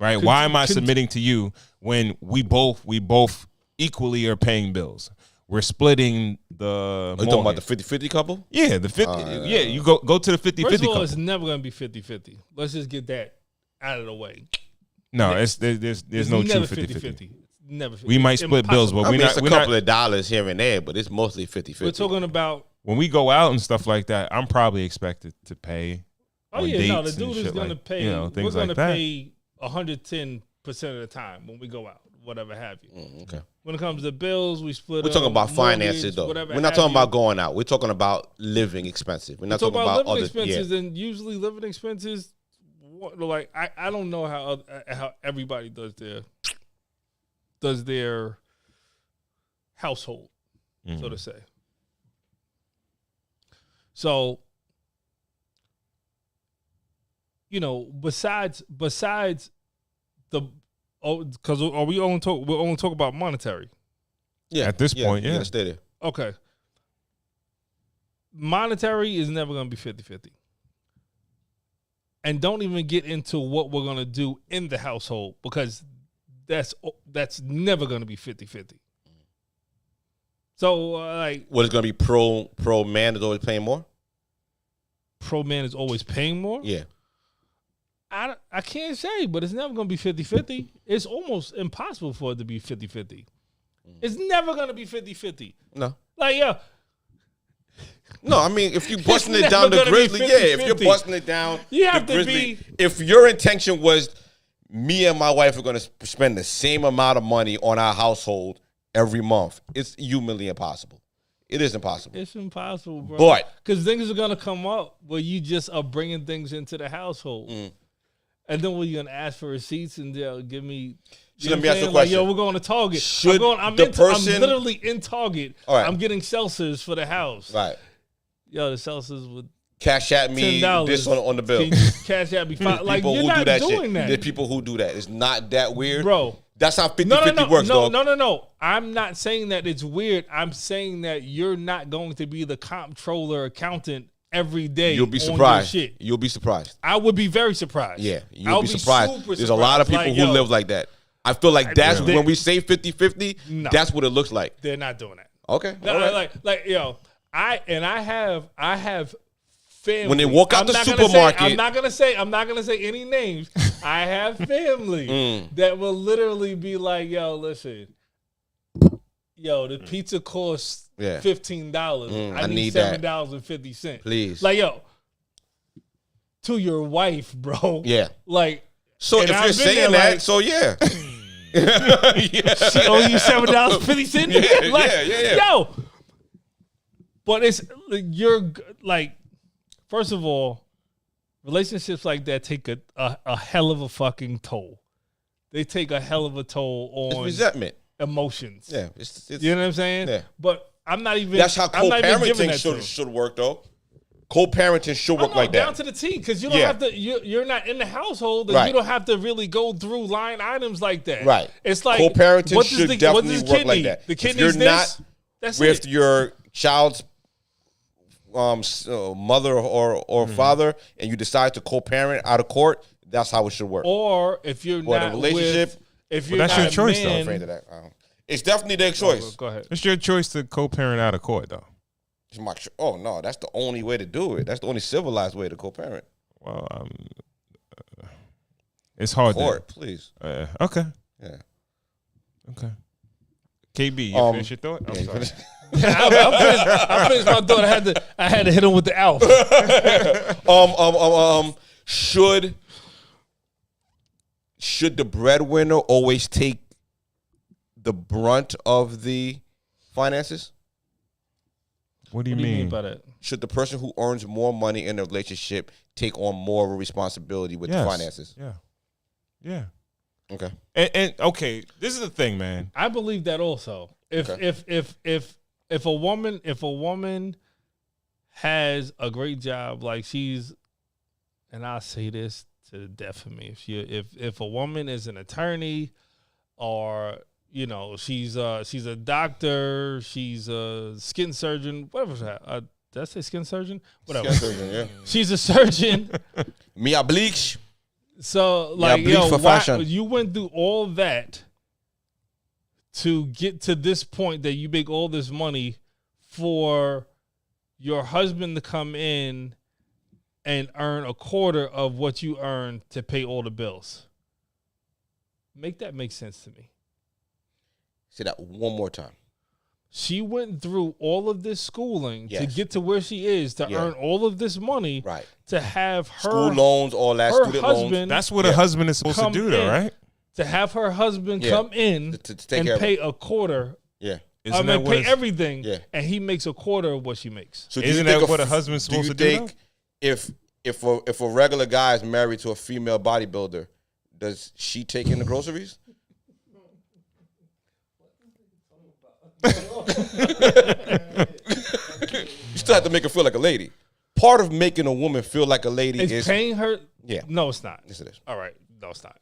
Right? Why am I submitting to you when we both equally are paying bills? We're splitting the Are you talking about the 50-50 couple? Yeah, the 50. Yeah, you go to the 50-50 First of all, couple. it's never going to be 50-50. Let's just get that out of the way. No, there's no true never 50-50. It's never 50. We might split bills, but I mean, it's a we're couple not. of dollars here and there, but it's mostly 50-50. We're talking about. When we go out and stuff like that, I'm probably expected to pay. Oh on yeah, no, the dates and dude is shit going to like, pay. you know, We're things going like to that. pay 110% of the time when we go out, whatever have you. Okay. When it comes to bills, we split. We're up, talking about finances, mortgage, though. whatever We're not have talking you. about going out. We're talking about living expensive. We're not Talk talking about about living other expenses, yeah. and usually living expenses. Like I don't know how everybody does their household, so to say. So, you know, besides the because we're only talk about monetary. Yeah. At this point, you yeah. gotta stay there. Okay. Monetary is never going to be 50-50. And don't even get into what we're going to do in the household because that's never going to be 50-50. So, like, What is gonna be pro man is always paying more? pro man is always paying more? Yeah. I can't say, but it's never going to be 50-50. It's almost impossible for it to be 50-50. It's never going to be 50-50. No. Like, yeah. No, I mean, if you busting it never down the gonna be Grizzly, yeah. If you're 50-50. busting it down, You have the to Grizzly, be- if your intention was me and my wife are going to spend the same amount of money on our household every month, it's humanly impossible. It is impossible. It's impossible, bro. But- because things are gonna come up where you just are bringing things into the household, and then when you're gonna ask for receipts and they'll give me. So You let know me what ask you a I'm saying? Like, yo, question. we're going to Target. Should I'm the person- I'm literally in Target. All right. I'm getting seltzers for the house. Right. Yo, the seltzers with Cash at me $10. this on the bill. Can you just cash out me five? Like, People you're who not do that doing shit. that. There's people who do that. It's not that weird. Bro. That's how 50-50 works, dog. No. I'm not saying that it's weird. I'm saying that you're not going to be the comptroller accountant every day. You'll be on your surprised. shit. You'll be surprised. I would be very surprised. Yeah, I'll you'll be surprised. super There's a lot of people Like, who yo, live like that. I feel like that's Really? when we say 50-50, No. that's what it looks like. They're not doing that. Okay. No, all right. like yo, I have family. When they walk out I'm the not gonna supermarket- say, I'm not gonna say any names. I have family that will literally be like, yo, listen, yo, the pizza costs Yeah. $15. I I need need that. $7.50. Please. Like, yo, to your wife, bro. Yeah. Like, So and if I've you're been saying there, that, like, so yeah. she owe you $7.50. Yeah. Yo, but it's you're like, first of all, relationships like that take a hell of a fucking toll. They take a hell of a toll It's on resentment. emotions. Yeah. It's, You know what I'm saying? Yeah. But I'm not even. that's how I'm not even giving co-parenting that to them. should work, though. Co-parenting should work No, like down that. to the T, because you don't Yeah. have to. You're not in the household, and Right. you don't have to really go through line items like that. Right. It's like Co-parenting what does should what definitely does work kid like need? that. The If kid you're needs this. That's with it. your child's mother or father, and you decide to co-parent out of court, that's how it should work. Or if you're But a not relationship- with, if you're that's not your choice, a though. I'm man, afraid of that. It's definitely their choice. Go ahead. It's your choice to co-parent out of court, though. Oh no, that's the only way to do it. That's the only civilized way to co-parent. Well, it's hard. Court, please. Okay. Yeah. Okay. KB, you finish your thought? I'm Yeah, sorry. I finished my thought. I had to hit him with the Alf. Should the breadwinner always take the brunt of the finances? What do you What do you mean? mean by that? Should the person who earns more money in a relationship take on more of a responsibility with the Yes. finances? Yeah. Yeah. Okay. And okay, this is the thing, man. I believe that also. If a woman has a great job, like she's, and I'll say this to the death of me, if a woman is an attorney, or she's a doctor, she's a skin surgeon, whatever. Did I say skin surgeon? Whatever. Yeah. She's a surgeon. Me a bleach. So like, bleach for fashion. you went through all that to get to this point that you make all this money for your husband to come in and earn a quarter of what you earn to pay all the bills. Make that make sense to me. Say that one more time. She went through all of this schooling to Yes. get to where she is, to Yeah. earn all of this money, Right. to have her School loans, all that, her student loans. husband That's what a husband is supposed to Come do, though, in. right? to have her husband Yeah. come in To take and care of pay it. a quarter. Yeah. Isn't that what pay it's- everything, Yeah. and he makes a quarter of what she makes. So do you Isn't think that what a husband's supposed to do, Do you think if a regular guy is married to a female bodybuilder, does she take in the groceries? You still have to make her feel like a lady. Part of making a woman feel like a lady Is is paying her? Yeah. No, it's not. Yes, it is. All right. No, it's not.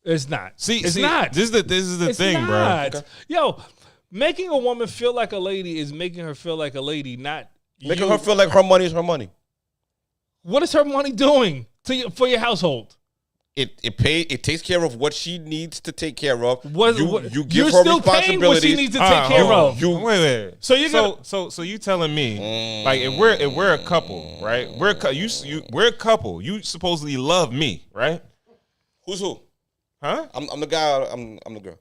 It's not. See, it's not. This is the It's thing, bro. not. Okay. Yo, making a woman feel like a lady is making her feel like a lady, not making you. her feel like her money is her money. What is her money doing for your household? It takes care of what she needs to take care of. You give you're her still paying what she responsibilities. needs to take care of. Wait. So you're gonna- so you telling me like if we're a couple, right? We're a couple. You supposedly love me, right? Who's who? Huh? I'm the guy. I'm the girl.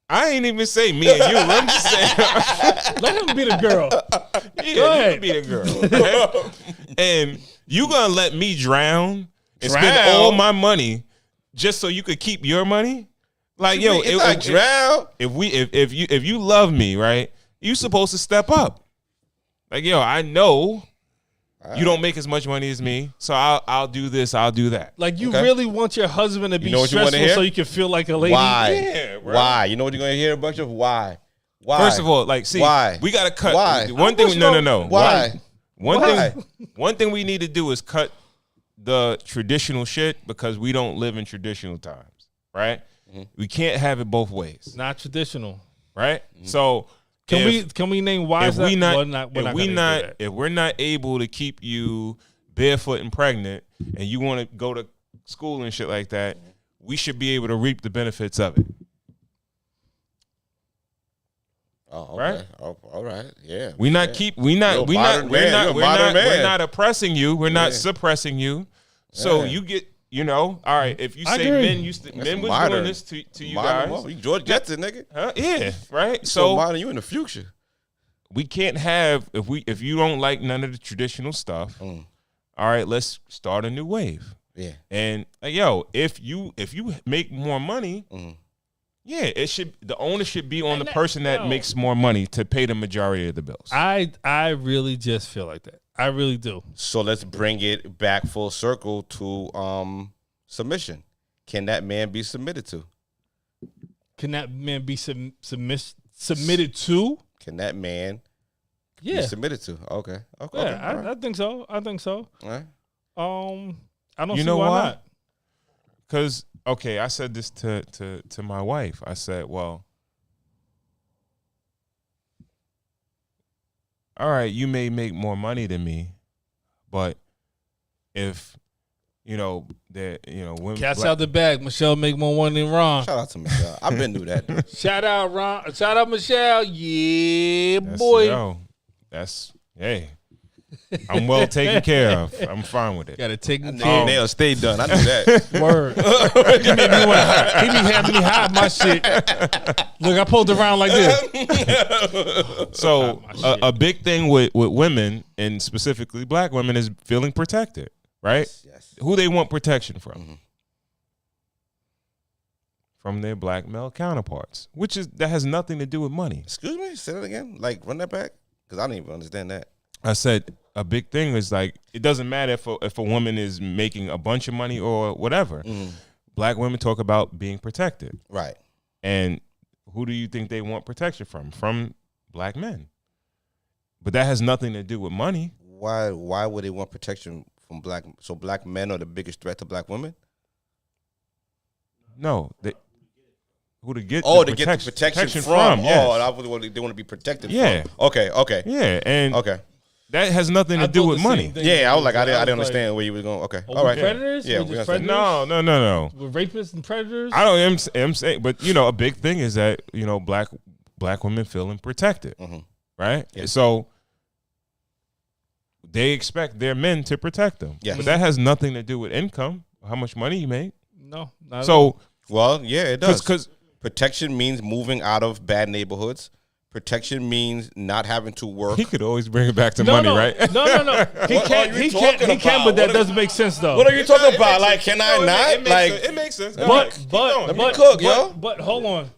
I ain't even say me and you. I'm just saying. Let him be the girl. Yeah, Go you ahead. can be the girl. Right? And you gonna let me drown and spend Drown? all my money just so you could keep your money? Like, yo, It's not drown. if you love me, right, you supposed to step up. Like, yo, I know you don't make as much money as me, so I'll do this, I'll do that. Like you Okay. really want your husband to be know what you wanna stressful hear? so you can feel like a lady. Why? Yeah, bro. Why? You know what you're gonna hear a bunch of why? Why? First of all, like, see, Why? we gotta cut. Why? One thing, no. Why? One Why? One thing we need to do is cut the traditional shit because we don't live in traditional times, right? Mm-hmm. We can't have it both ways, Not traditional. right? Mm-hmm. So Can we name why if is that? we not, We're not if gonna we do not, that. if we're not able to keep you barefoot and pregnant, and you want to go to school and shit like that, we should be able to reap the benefits of it. Oh, Right? okay. Oh, all right. Yeah. We not Yeah. keep we not You're a we not modern we're man. not You're a we're modern not man. we're not oppressing you. We're not Yeah. suppressing you. So Yeah. you get all right. If you I say agree. men used to, That's men was modern. doing this to you Modern guys, mother. You George Jetson, nigga. huh? Yeah, right. So So modern, you in the future. we can't have if you don't like none of the traditional stuff. Mm. All right, let's start a new wave. Yeah. And yo, if you make more money, Mm. yeah, the onus should be on And the that- person that yo. makes more money to pay the majority of the bills. I really just feel like that. I really do. So let's bring it back full circle to submission. Can that man be submitted to? Can that man be submitted to? Can that man be Yeah. submitted to? Okay. Okay. Yeah, all right. I think so. I think so. All right. I don't You see know why why? not. Because, okay, I said this to my wife. I said, well, all right, you may make more money than me, but if women, Cats out the bag. Michelle make more money than Ron. Shout out to Michelle. I've been through that. Dude. Shout out Ron. Shout out Michelle. Yeah, That's, boy. Hey, I'm well taken care of. I'm fine with it. Got to take the Nails stay done. I knew that. Word. He be having me hide my shit. Look, I pulled around like this. So a big thing with women, and specifically black women, is feeling protected, right? Yes. Who they want protection from? Mm-hmm. From their black male counterparts, that has nothing to do with money. Excuse me? Say that again? Like, run that back? Because I didn't even understand that. I said a big thing is like, it doesn't matter if a woman is making a bunch of money or whatever. Mm-hmm. Black women talk about being protected. Right. And who do you think they want protection from? From black men. But that has nothing to do with money. Why would they want protection from black? So black men are the biggest threat to black women? No. Who to get to get the protection from. Yes. Oh, they want to be protected from. Okay. Yeah, and okay. That has nothing to do with money. Yeah, I was like, I didn't understand where you were going. Okay, all right. Predators? Yeah, we predators? No. With rapists and predators? I don't. I'm saying, but a big thing is that black women feeling protected, mm-hmm. right? Yeah. So they expect their men to protect them. Yes. But that has nothing to do with income, how much money you make. No. Not so, well, yeah, it does. Because protection means moving out of bad neighborhoods. Protection means not having to work. He could always bring it back to money, right? No. He can, but that doesn't make sense though. What are you talking about? Like, can I not? It makes sense. But let me cook, yo. But hold on.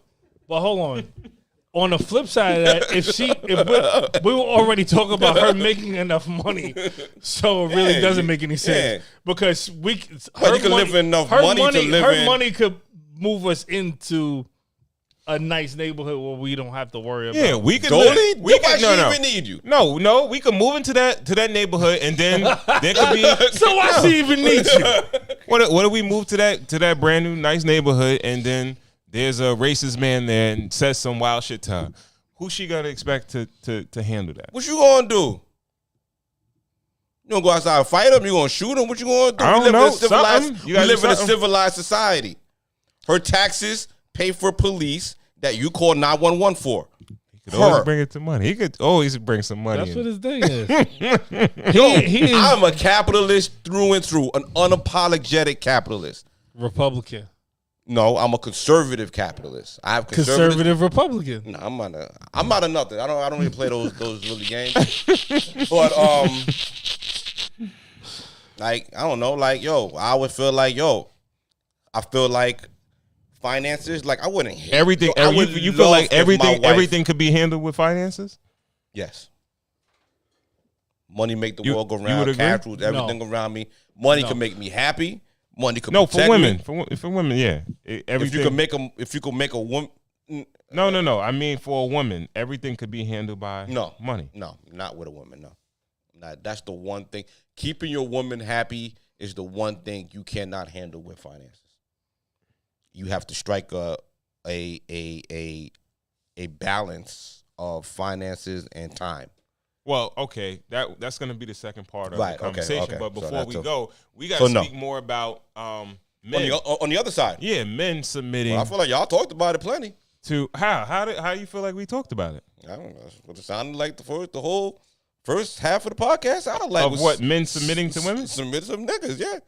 On the flip side of that, if we were already talking about her making enough money, so it really doesn't make any sense because you can live enough money to live in. Her money could move us into a nice neighborhood where we don't have to worry about. Yeah, we can. Even need you? No, we can move into that neighborhood, and then there could be. So why she even need you? What if we move to that brand new nice neighborhood, and then there's a racist man there and says some wild shit to her? Who's she gonna expect to handle that? What you gonna do? You gonna go outside and fight him? You gonna shoot him? What you gonna do? I don't know. We live in a civilized society. Her taxes pay for police that you call 911 for. He could always bring it to money. He could always bring some money. That's in. what his thing is. I'm a capitalist through and through, an unapologetic capitalist. Republican. No, I'm a conservative capitalist. I have conservative Republican. No, I'm not a nothing. I don't really play those really games. But like I don't know, like I would feel like I feel like finances, like I wouldn't hate everything. You feel like everything could be handled with finances? Yes. Money make the world go round. Cash rules everything around me. Money can make me happy. Money can protect me. For women, yeah. Everything. If you could make a woman. No. I mean, for a woman, everything could be handled by money. No, not with a woman. No, that's the one thing. Keeping your woman happy is the one thing you cannot handle with finances. You have to strike a balance of finances and time. Well, okay, that's going to be the second part of the conversation. Okay. But before we go, we got to speak more about men. On the other side. Yeah, men submitting. Well, I feel like y'all talked about it plenty. To how you feel like we talked about it? I don't know. What it sounded like the whole first half of the podcast sounded like of what men submitting to women? Submitting some niggas, yeah.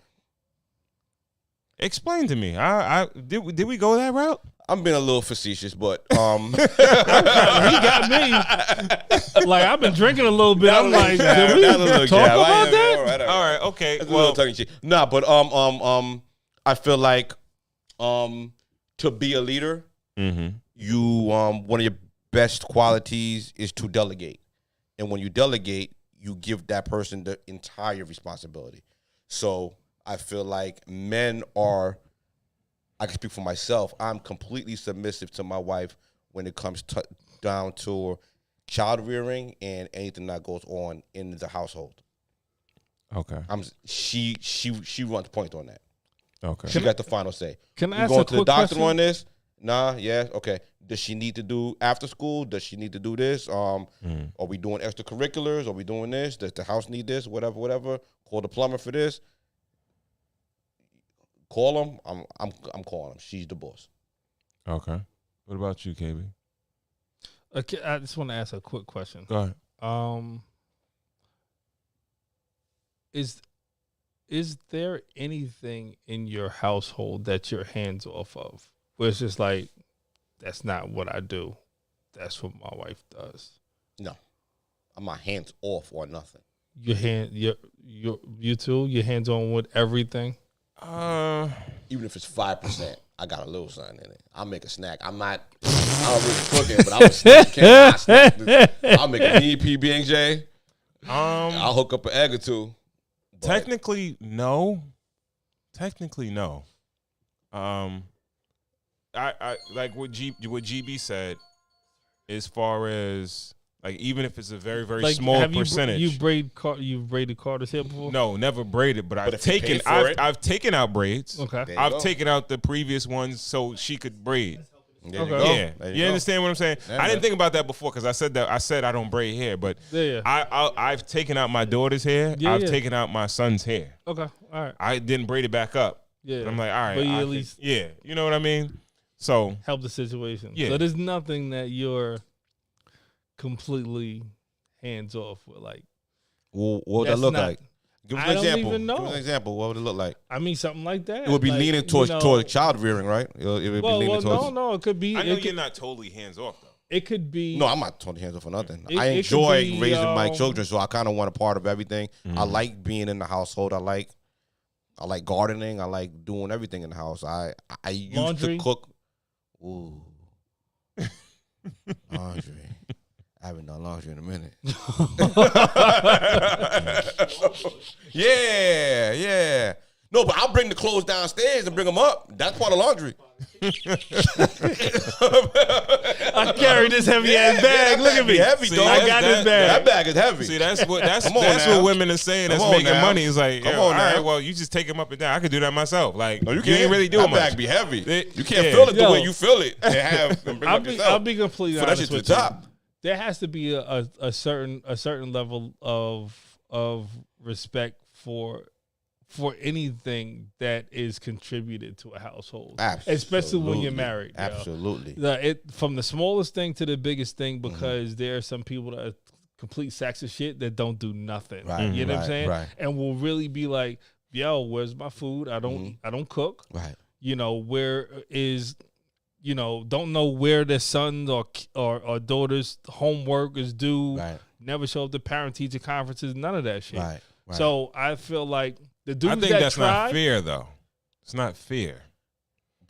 Explain to me. Did we go that route? I'm being a little facetious, but he got me. Like I've been drinking a little bit. I'm like, did we talk about that? All right, okay. That's a little tongue in cheek. Nah, but I feel like to be a leader, you one of your best qualities is to delegate, and when you delegate, you give that person the entire responsibility. So I feel like men are, I can speak for myself, I'm completely submissive to my wife when it comes down to child rearing and anything that goes on in the household. Okay. She runs point on that. Okay. She got the final say. Can I ask going a to the quick doctor question? on this, Nah, yeah, okay. Does she need to do after school? Does she need to do this? Are we doing extracurriculars? Are we doing this? Does the house need this? Whatever. Call the plumber for this. Call him. I'm calling him. She's the boss. Okay. What about you, KB? Okay, I just want to ask a quick question. Go ahead. Is there anything in your household that you're hands off of? Where it's just like, that's not what I do. That's what my wife does. No, I'm not hands off or nothing. You too. You're hands on with everything. Even if it's 5%, I got a little something in it. I'll make a snack. I don't really cooking, but I'm a snack. I'll make a mean PB&J. I'll hook up an egg or two. Technically, no. I like what GB said, as far as like, even if it's a very, very Like, small have percentage. You've braided Carter's hair before? No, never braided, but if you pay for I've taken out braids. Okay. There you I've go. taken out the previous ones so she could braid. There Okay. you go. Yeah, There you go. understand what I'm saying? Yeah, I didn't man. think about that before because I said I don't braid hair, but Yeah. I've taken out my daughter's hair. Yeah, I've yeah. taken out my son's hair. Okay. All right. I didn't braid it back up. Yeah. But I'm like, all right, But you I at can- least yeah, you know what I mean? So help the situation. Yeah. So there's nothing that you're completely hands off with. Like, Well, what would that That's look not- like? Give us I an don't example. even know. Give us an example. What would it look like? I mean, something like that. It would be Like, leaning towards you know, towards child rearing, right? It would be leaning towards. no. It could be. I know It you're could, not totally hands off though. it could be. No, I'm not totally hands off for nothing. It- I it could enjoy be, raising my children, so I kind of want a part of everything. Mm-hmm. I like being in the household. I like gardening. I like doing everything in the house. I used Laundry? to cook. Ooh, laundry. I haven't done laundry in a minute. Yeah. No, but I'll bring the clothes downstairs and bring them up. That's part of laundry. I carry this heavy ass bag. that Look bag at me. be heavy, See, dog. I got this That bag. bag is heavy. See, that's what Come on that's now. what women are saying. That's Come on making now. money. It's like, Come yo, on all right, now. well, you just take them up and down. I could do that myself. Like, No, you ain't can't really do that much. bag be heavy. It- You can't yeah. feel it the Yo. way you feel it. And have and bring I'll up be yourself. completely For that honest shit to with the you. top. There has to be a certain level of respect for anything that is contributed to a household, especially when you're Absolutely. married. yo. Absolutely. From the smallest thing to the biggest thing, Mm-hmm. because there are some people that are complete sacks of shit that don't do nothing. Right, You know what I'm right, saying? right. And will really be like, yo, where's my food? I don't cook. Right. You know, where is, you know, don't know where their sons or daughters' homework is due. Right. Never show up to parent-teacher conferences, none of that shit. Right. Right. So I feel like the dudes I think that that's try, not fair though. It's not fair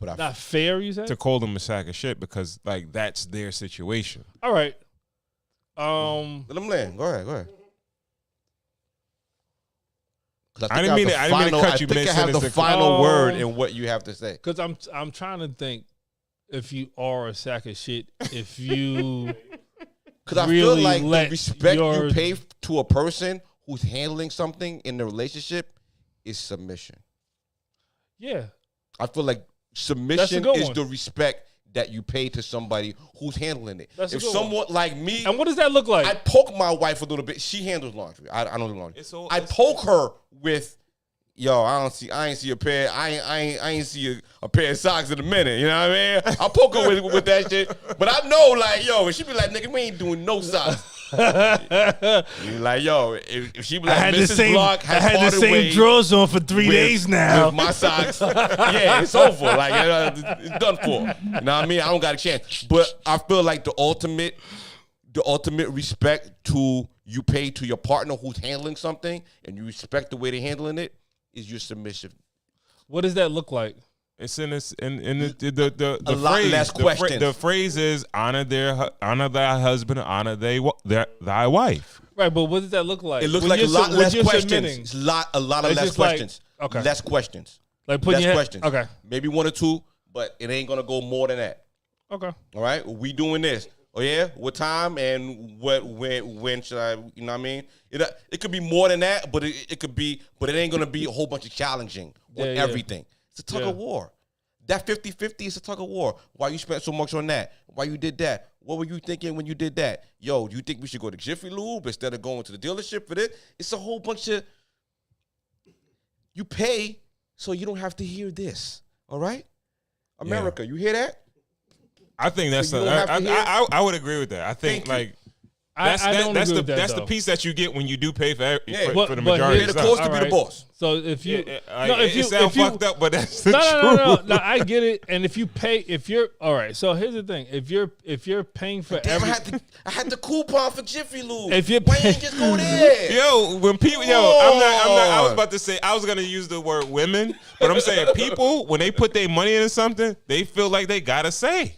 but I not fair, you said? to call them a sack of shit because like that's their situation. All right. let them land. Go ahead. 'Cause I didn't mean to cut you I think I have mid-sentence the to- final word Oh. in what you have to say. Because I'm trying to think if you are a sack of shit, if you Because I really feel like the let respect your- you pay to a person who's handling something in the relationship is submission. yeah. I feel like That's a submission good is one. the respect that you pay to somebody who's handling it. That's a If good someone like me, And what does that look like? I poke my wife a little bit. She handles laundry. I don't do laundry. It's I poke her with, yo, I ain't see a pair. I ain't see a pair of socks in a minute. You know what I mean? I poke her with that shit. But I know, like, yo, and she be like, nigga, we ain't doing no socks. You like, yo, if she be like, Mrs. Block has parted ways drawers on for 3 with my socks, yeah, it's over. Like, it's done for. You know what I mean? I don't got a chance. But I feel like the ultimate respect to you pay to your partner who's handling something, and you respect the way they're handling it, is your submission. What does that look like? It's in this in the A lot phrase. less questions. The phrase is honor thy husband, honor thy wife. Right, but what does that look like? It looks When like a you're lot when less you're questions. submitting, It's a lot of It's less just like- questions. okay. Less questions. like putting Less your questions. Okay, Maybe one or two, but it ain't gonna go more than that. okay. All right, we doing this. Oh yeah, what time and when should I? You know what I mean? It could be more than that, but it could be, but it ain't gonna be a whole bunch of challenging on Yeah, yeah. everything. It's a tug Yeah. of war. That 50-50 is a tug of war. Why you spent so much on that? Why you did that? What were you thinking when you did that? Yo, do you think we should go to Jiffy Lube instead of going to the dealership for this? It's a whole bunch of, you pay so you don't have to hear this. All right? America, you hear that? I think that's So you don't have to hear- I would agree with that. I think Thank you. that's I don't that's agree the with that, that's the though. piece that you get when you do pay for Yeah. for the But majority Pay of the the cost stuff. to be the boss. So if you, It sounds fucked up, but that's the no, truth. no, I get it. And if you pay, if you're all right. So here's the thing: if you're paying for Damn, every, I had the coupon for Jiffy Lube. If you're Why you paying- ain't just go there? Yo, when people, I'm not. I was about to say I was gonna use the word women, but I'm saying people when they put their money into something, they feel like they gotta say.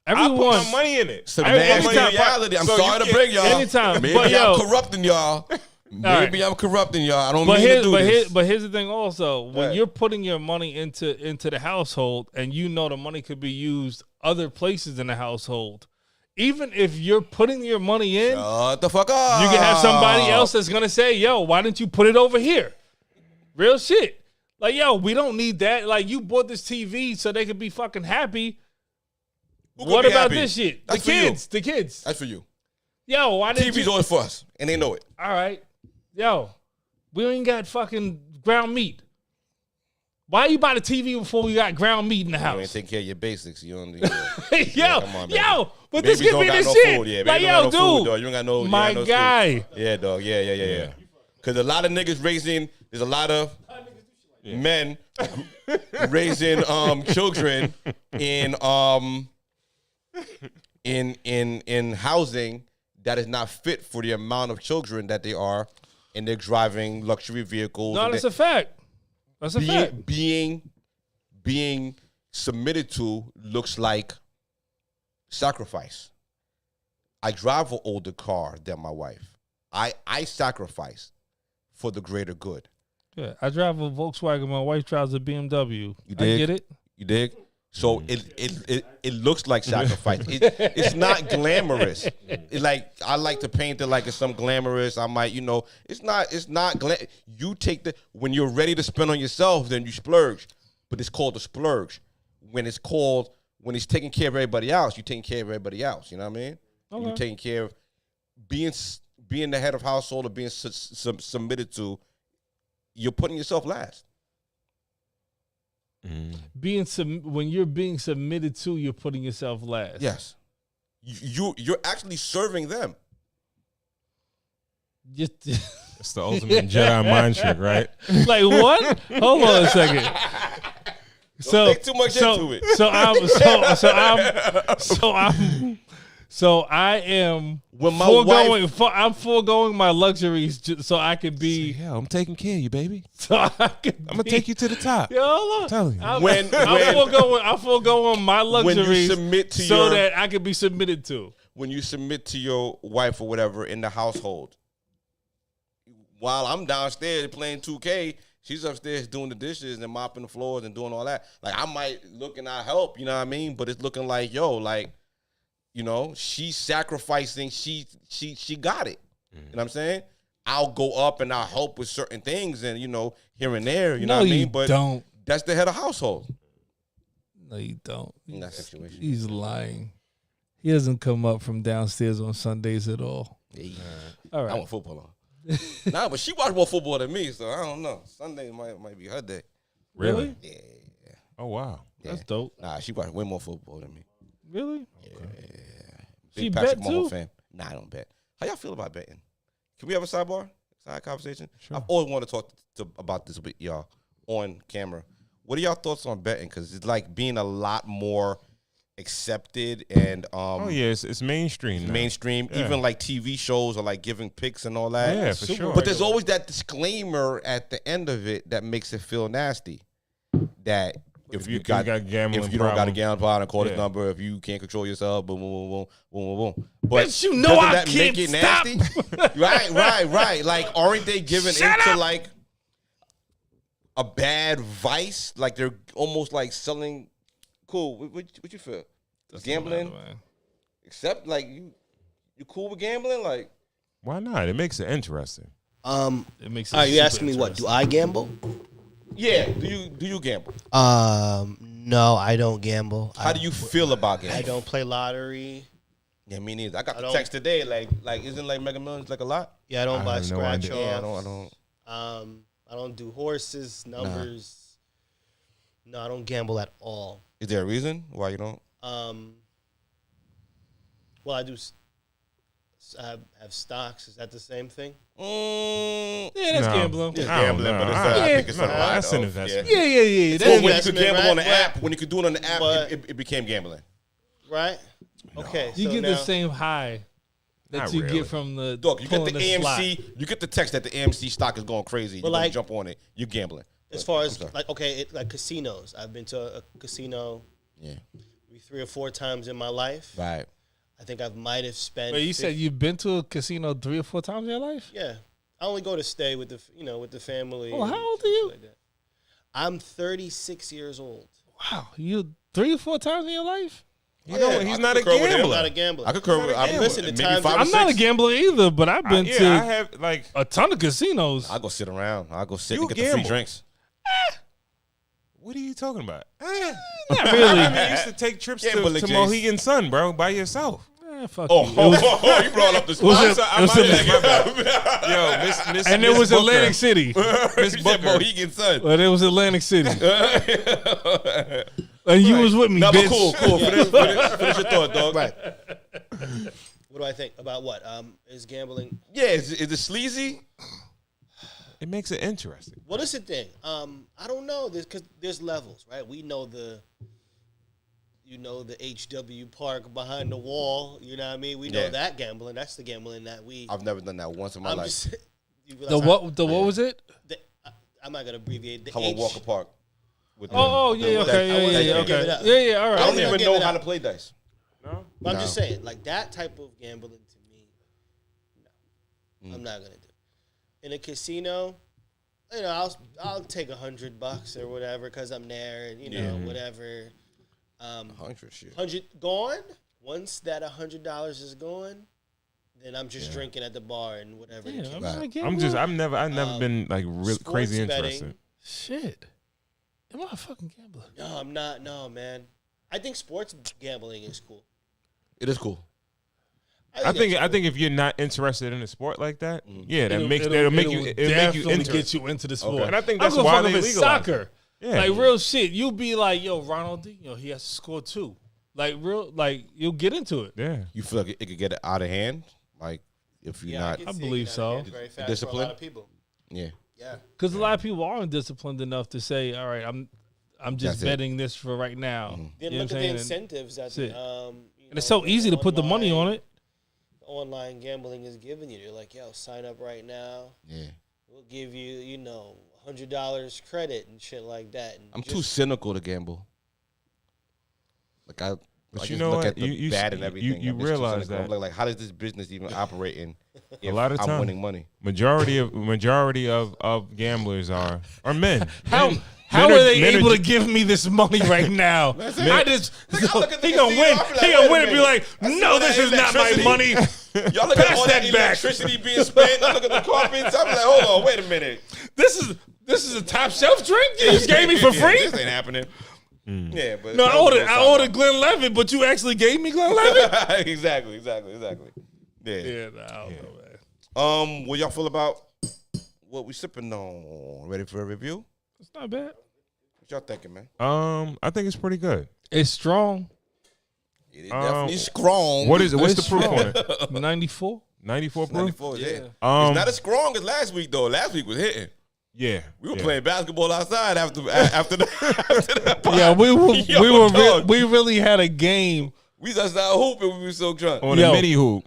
I put everyone, my money in it. So I put my nasty money in it. reality. I'm So sorry you to bring y'all. anytime, Maybe but yo- I'm corrupting y'all. Maybe I'm corrupting y'all. I don't but mean here, to do but this. here, but here's the thing. Also, when Right. you're putting your money into the household, and you know the money could be used other places in the household, even if you're putting your money in, Shut the fuck up. you can have somebody else that's gonna say, "Yo, why didn't you put it over here?" Real shit. Like, yo, we don't need that. Like, you bought this TV so they could be fucking happy. Who gonna What be about happy? this shit? That's the for you. kids. The kids. That's for you. Yo, why didn't TV's you? always for us, and they know it. All right. Yo, we ain't got fucking ground meat. Why you buy the TV before we got ground meat in the You ain't house? take care of your basics. You don't. Yo, come on, baby. yo, but this Babies could don't be got the no shit. food. Yeah, Like, baby yo, don't got no food, dude, dog. You ain't got no. my you ain't got no guy. School. Yeah, dog. Yeah. Because a lot of niggas raising. There's a lot of men raising children in housing that is not fit for the amount of children that they are, and they're driving luxury vehicles. No, and that's a fact. That's a fact. being submitted to looks like sacrifice. I drive an older car than my wife. I sacrifice for the greater good. Yeah, I drive a Volkswagen. My wife drives a BMW. You I dig? get it. You dig? So it looks like sacrifice. It's not glamorous. It's like I like to paint it like it's some glamorous. I might, it's not you take when you're ready to spend on yourself, then you splurge. But it's called a splurge. When it's taking care of everybody else, you're taking care of everybody else. You know what I mean? Okay. You're taking care of being the head of household or being submitted to. You're putting yourself last. When you're being submitted to, you're putting yourself last. Yes. You're actually serving them. Just It's the ultimate Jedi mind trick, right? like what? Hold on a second. So take too much into it. So I am When my I'm foregoing my luxuries so I can be. Yeah, I'm taking care of you, baby. So I can. I'm gonna take you to the top. Yo, hold on. Telling you. I'm foregoing my luxuries submit to so your- that I can be submitted to. when you submit to your wife or whatever in the household, while I'm downstairs playing 2K, she's upstairs doing the dishes and mopping the floors and doing all that. Like, I might look and I help, you know what I mean? But it's looking like, she's sacrificing. She got it. You know what I'm saying? I'll go up and I'll help with certain things and, here and there, you know what I mean? But don't. that's the head of household No, you don't. in that situation. He's lying. He doesn't come up from downstairs on Sundays at all. All I right. want football on. Nah, but she watch more football than me, so I don't know. Sunday might be her day. Really? Yeah. Oh wow. That's dope. Nah, she watch way more football than me. Really? Big She Patrick bet Mahomes too? fan. Nah, I don't bet. How y'all feel about betting? Can we have a sidebar? Side conversation? Sure. I've always wanted to talk about this with y'all on camera. What are y'all thoughts on betting? Because it's like being a lot more accepted and Oh yeah, it's mainstream. now. mainstream. Yeah. Even like TV shows are like giving picks and all that. Yeah, for sure. But there's always that disclaimer at the end of it that makes it feel nasty. That if you got gambling, if you don't got a problem. gambling problem, call this Yeah. number. If you can't control yourself, boom, boom, boom, boom, boom, boom. But Bitch, you know doesn't I that can't make it stop. nasty? Right. Like, aren't they giving Shut into up. like a bad vice? Like they're almost like selling. Cool. What you feel? Gambling? Man. Except like you cool with gambling? Like, Why not? It makes it interesting. It makes it Are you super asking me what? Do interesting. I gamble? Yeah. Do you gamble? No, I don't gamble. How do you feel about gambling? I don't play lottery. Yeah, me neither. I got the don't- text today. Like isn't like Mega Millions like a lot? Yeah, I don't I buy have no scratch idea. offs. Yeah, I don't. I don't do horses, numbers. No, I don't gamble at all. Is there a reason why you don't? Well, I do. I have stocks. Is that the same thing? Yeah, that's No. gambling. It's I don't gambling, know. but it's I I think it's a no, lot that's an of- investment. Yeah. Well, That's when you could investment, gamble right? on the Right. app, when you could do it on the app, But- it became gambling. Right. Okay. You so get now, the same high that Not you really. get from the Dog, you get pulling the slot. AMC, you get the text that the AMC stock is going crazy. But You like like- jump on it. You're gambling. as far I'm as sorry. like casinos. I've been to a casino Yeah, maybe 3 or 4 times in my life. right. I think I might have spent. Wait, you said you've been to a casino 3 or 4 times in your life? Yeah, I only go to stay with the family. Oh, how and old are shit you? Like that. I'm 36 years old. Wow, you 3 or 4 times in your life? You know what? I He's could not a concur with him. I'm gambler. not a gambler. I concur with. I'm Listen, the maybe times 5 or I'm not a 6. gambler either, but I've been Yeah, to I have like a ton of casinos. I go sit around. I go sit You and get the free gamble. drinks. what are you talking about? Not really. I mean, you used to take trips Gambling, to Jace. Mohegan Sun, bro, by yourself. Fuck Oh, you. It was- you brought up the was spot. it- I'm it was sorry, in- my bad. Yo, Miss and it Miss was Booker. Atlantic City. Miss He said Booker. Mohegan Sun. But it was Atlantic City. And you was with me, Nah, but bitch. cool. Finish your thought, dog. Right. What do I think about what? Is gambling? Yeah, is it sleazy? It makes it interesting. What is the thing? I don't know. Because there's levels, right? We know the HW Park behind the wall. You know what I mean? We know Yeah. that gambling. That's the gambling that we. I've never done that once in my I'm life. just. You realize The how- what? The what was it? I'm not gonna abbreviate the Howard H. Walker Park. With the- Oh, yeah, with okay, that- I yeah, wasn't yeah, gonna give it okay, up. yeah, all I right. don't Yeah. even Give know it how up. to play dice. No? But I'm No. just saying, like that type of gambling to me, no, I'm not gonna do. In a casino, I'll take $100 or whatever because I'm there, and whatever. 100 shit. 100 gone. Once that $100 is gone, then I'm just drinking at the bar and whatever. the Yeah, case. I'm not a I've gambler. never been like really Sports crazy betting, interested. Shit. Am I a fucking gambler? No, I'm not. No, man. I think sports gambling is cool. It is cool. I think it's cool. if you're not interested in a sport like that, yeah, that It'll make you definitely interested. get you into the sport. Okay. And I think I'm that's gonna why fuck they if it's legalized soccer. Yeah. Like real shit. You'll be like, yo, Ronaldinho, he has to score 2. Like you'll get into it. Yeah. You feel like it could get out of hand? Like, if you're not. can I see it believe get out of so. hand very fast Discipline? for a lot of people. Yeah. Yeah. Because a lot of people aren't disciplined enough to say, all right, I'm just That's it. betting this for right now. Then You know look what at the I'm saying? incentives that Shit. and And it's so easy to put the money on it. Online gambling is giving you. They're like, yo, sign up right now. Yeah. We'll give you, $100 credit and shit like that. And I'm just- too cynical to gamble. Like, I But you just know look what? at the You bad and everything. you I'm just too realize cynical. that I'm like, how does this business even operate in if lot of I'm time- winning money? majority of gamblers are men. How Men- how men are they men able to ju- give me this money right now? I just I look at the he gonna casino, win. I be like, He wait gonna a win and be minute. like, I see no, all this that is not my electricity. money. Y'all look at Pass all that that back. electricity being spent. I look at the carpets. I'm like, hold on, wait a minute. This is a top shelf drink you just gave me for Yeah, free. this ain't happening. Yeah, but No, that I was ordered no time. Glenlivet, but you actually gave me Glenlivet. exactly. Yeah. Yeah, nah, I don't know, man. What y'all feel about what we sipping on? Ready for a review? It's not bad. What y'all thinking, man? I think it's pretty good. It's strong. It is definitely strong. What's the It's proof strong. on it? 94. 94 proof? 94 is Yeah. it. It's not Um, as strong as last week though. Last week was hitting. yeah. We were yeah. playing basketball outside after the Yeah, Yo, dog. we really had a game. We just started hooping. We were so drunk. on Yo. a mini hoop.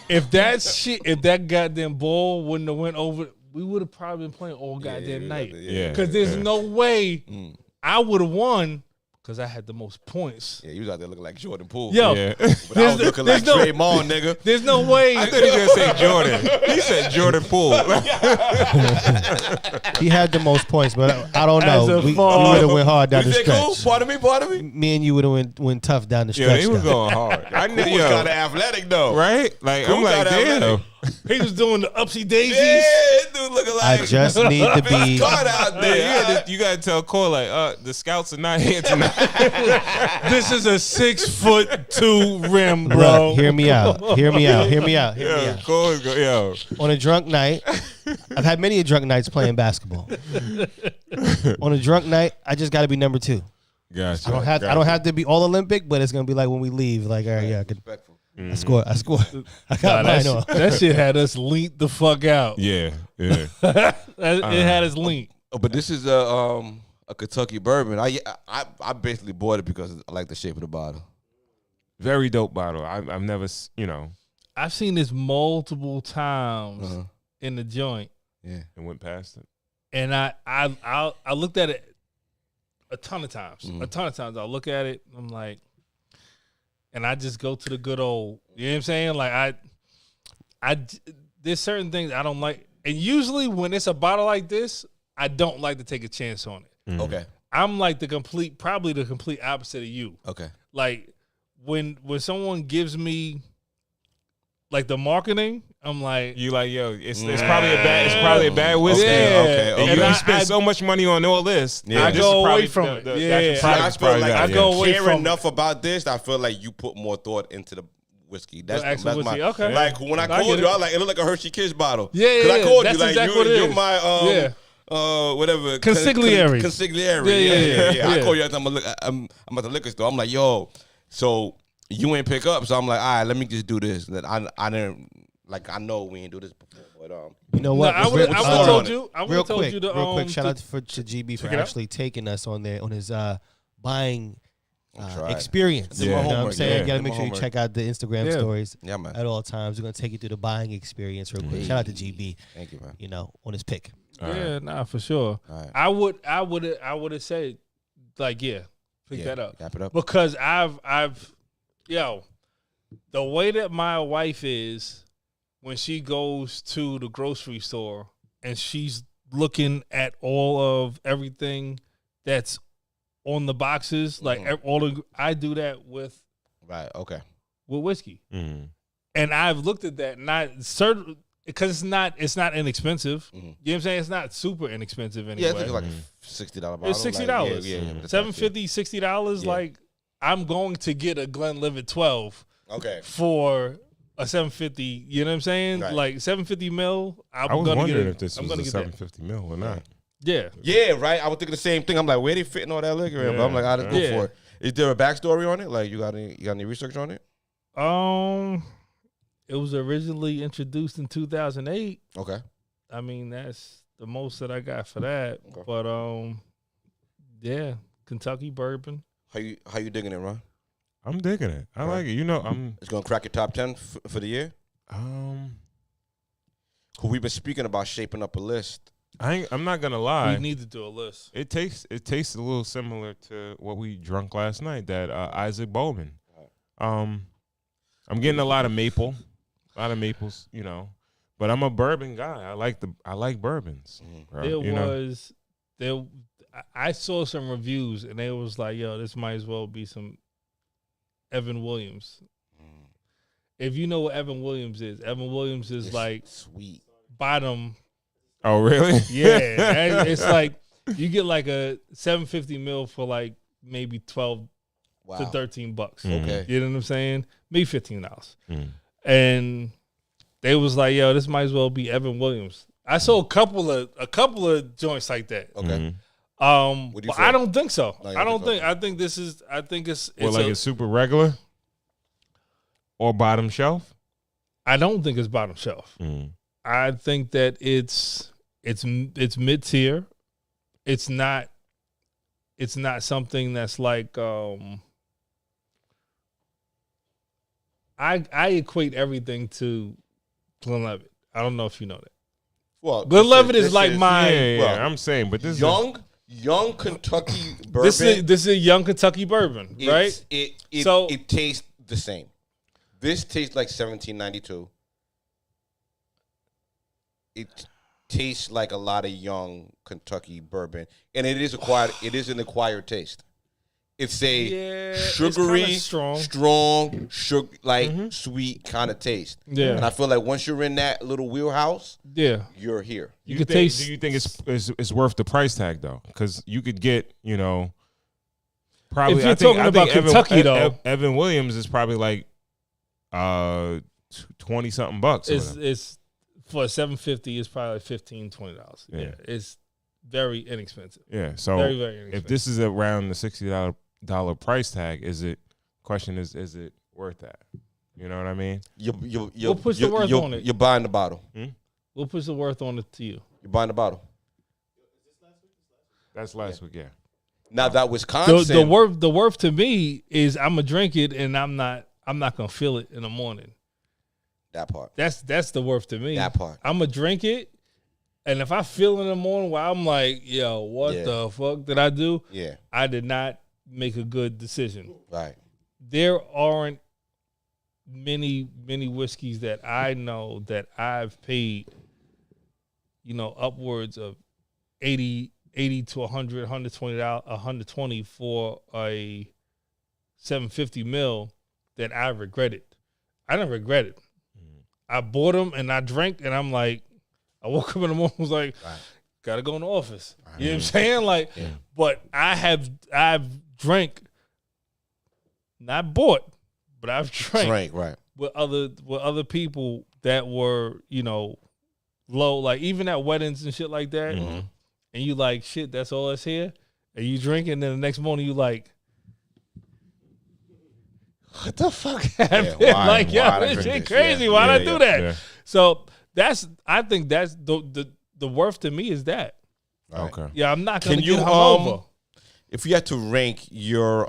If that goddamn ball wouldn't have went over, we would have probably been playing all goddamn night. Yeah. Because there's yeah. no way I would have won because I had the most points. Yeah, you was out there looking like Jordan Poole. Yo, Yeah. But I was looking like there's no- Draymond, nigga. there's no way. I thought he was gonna say Jordan. He said Jordan Poole. He had the most points, but I don't As know. a We fall. would have went hard down You the say cool? stretch. Pardon me. Me and you would have went tough down the Yeah, stretch. they was though. going hard. I knew, Cool was yo, kind of athletic though. right? Like Cool I'm like, kinda damn. athletic. He was doing the upsy daisies. Yeah, dude, looking I like just need to be. God out there. You gotta tell Cole like, the scouts are not here tonight. This is a 6'2" rim, bro. Look, hear me out. Hear me out. Hear me out. Hear me Yo, out. Cole is yo. On a drunk night, I've had many drunk nights playing basketball. On a drunk night, I just got to be number 2. Gotcha. I don't have to be all Olympic, but it's gonna be like when we leave. Like, all right, yeah, Respectful. I score. I got Nah, mine on. that shit had us leaned the fuck out. Yeah. It had us leaned. But this is a Kentucky bourbon. I basically bought it because I like the shape of the bottle. Very dope bottle. I've never, I've seen this multiple times in the joint, Yeah. and went past it. and I looked at it a ton of times. A ton of times I look at it, I'm like, and I just go to the good old. You know what I'm saying? Like there's certain things I don't like, and usually when it's a bottle like this, I don't like to take a chance on it. Okay. I'm like probably the complete opposite of you. Okay. Like when someone gives me like the marketing, I'm like, You like, yo, it's probably a bad whiskey. Yeah. Okay. And And you I- spend I- so much money on all this. Yeah. I this go is away probably from the- it. the- Yeah. that's See, I probably feel like that, I yeah. go away care from enough about this. I feel like you put more thought into the whiskey. That's actual my whiskey, okay. Like when I I called get you, it. I like it looked like a Hershey Kiss bottle. Yeah, 'Cause I called that's you like exactly what it you're is. my whatever Consigliere. Consigliere. Yeah. I called you after I'm at the liquor store. I'm like, yo, so you ain't pick up, so I'm like, all right, let me just do this. That I didn't like. I know we ain't do this before, but You know no, what? I would have story told on you. I would Real have told quick, you to real quick. Shout to- out to GB for check it out. actually taking us on his buying try it. experience. Did You my know what I'm homework, saying? yeah. You gotta Did make my sure you homework. check out the Instagram Yeah. stories Yeah, man. at all times. We're gonna take you through the buying experience real quick. Shout out to GB. Thank you, man. You know, on his pick. Yeah, nah, for sure. All right. I would have said like, yeah, pick that up. Wrap it up. Because the way that my wife is when she goes to the grocery store and she's looking at all of everything that's on the boxes, like I do that with Right. Okay. whiskey. Mhm. And I've looked at that, not certain because it's not inexpensive. You know what I'm saying? It's not super inexpensive anyway. Yeah, I think it's like a $60 bottle. It's $60. Like, yeah. $750, $60. Yeah. Like I'm going to get a Glenlivet 12 Okay. for a $750. You know what I'm saying? Right. Like $750 mil. I was gonna get wondering it. if this I'm was gonna a get that. 750 mil or not. Yeah. Yeah, right. I was thinking the same thing. I'm like, where they fitting all that liquor in? But I'm like, I just go Yeah. for it. Is there a backstory on it? Like, you got any research on it? It was originally introduced in 2008. Okay. I mean, that's the most that I got for that. Okay. But yeah, Kentucky bourbon. How you digging it, Ron? I'm digging it. I like it. You know, It's gonna crack your top 10 for the year. Who we've been speaking about shaping up a list. I'm not gonna lie. We need to do a list. It tastes a little similar to what we drunk last night. That Isaac Bowman. I'm getting a lot of maples, you know. But I'm a bourbon guy. I like bourbons. bro, you know? I saw some reviews and they was like, yo, this might as well be some Evan Williams. If you know what Evan Williams is It's like sweet. bottom. Oh really? Yeah. It's like you get like a 750 mil for like maybe 12 Wow. to $13. Okay. You know what I'm saying? Maybe $15. Mm. And they was like, yo, this might as well be Evan Williams. I saw a couple of joints like that. Okay. Mhm. What do you But feel? I don't think so. No, you I don't don't think think. I think it's Well, like it's super regular or bottom shelf. I don't think it's bottom shelf. Mm. I think that it's mid tier. It's not something that's like I equate everything to Glenlivet. I don't know if you know that. Well, Glenlivet this is like my Yeah, well, I'm saying, but this is young Kentucky bourbon. this is a young Kentucky bourbon, right? It tastes the same. This tastes like 1792. It tastes like a lot of young Kentucky bourbon, and it is acquired. It is an acquired taste. It's a Yeah, it's sugary, kinda strong. sugar, like sweet kind of taste. Yeah. And I feel like once you're in that little wheelhouse, Yeah. you're here. You Do can taste. you think it's worth the price tag though? Because you could get, probably. If you're I think, talking about Kentucky, though. Evan Williams is probably like 20 something bucks. or whatever. It's for $7.50. It's probably like $15-$20. Yeah. Yeah, it's very inexpensive. Yeah. So Very very inexpensive. if this is around the $60 price tag, is it worth that? You know what I mean? We'll push the worth on it. You're buying the bottle. We'll push the worth on it to you. You're buying the bottle. That's last week, yeah. Now that Wisconsin, The worth to me is I'm gonna drink it and I'm not gonna feel it in the morning. that part, That's the worth to me. that part. I'm gonna drink it, and if I feel in the morning where I'm like, yo, what Yeah. the fuck did I do? Yeah, I did not make a good decision. right. There aren't many whiskeys that I know that I've paid, upwards of 80 to 100, $120, $120 for a 750 mil that I regretted. I didn't regret it. I bought them and I drank, and I'm like, I woke up in the morning, was like, gotta go in the office. You know what I'm saying? Like, but I've drank, not bought, but I've drank Right. with other people that were, low, like even at weddings and shit like that. And you like, shit, that's all that's here. And you drink, and then the next morning you like, what the fuck happened? why Yo, I this drink shit this? crazy. Yeah. Why'd I do that? Yeah. So I think that's the worth to me is that. Right. Okay. Yeah, I'm not gonna Can get you, hungover. If you had to rank your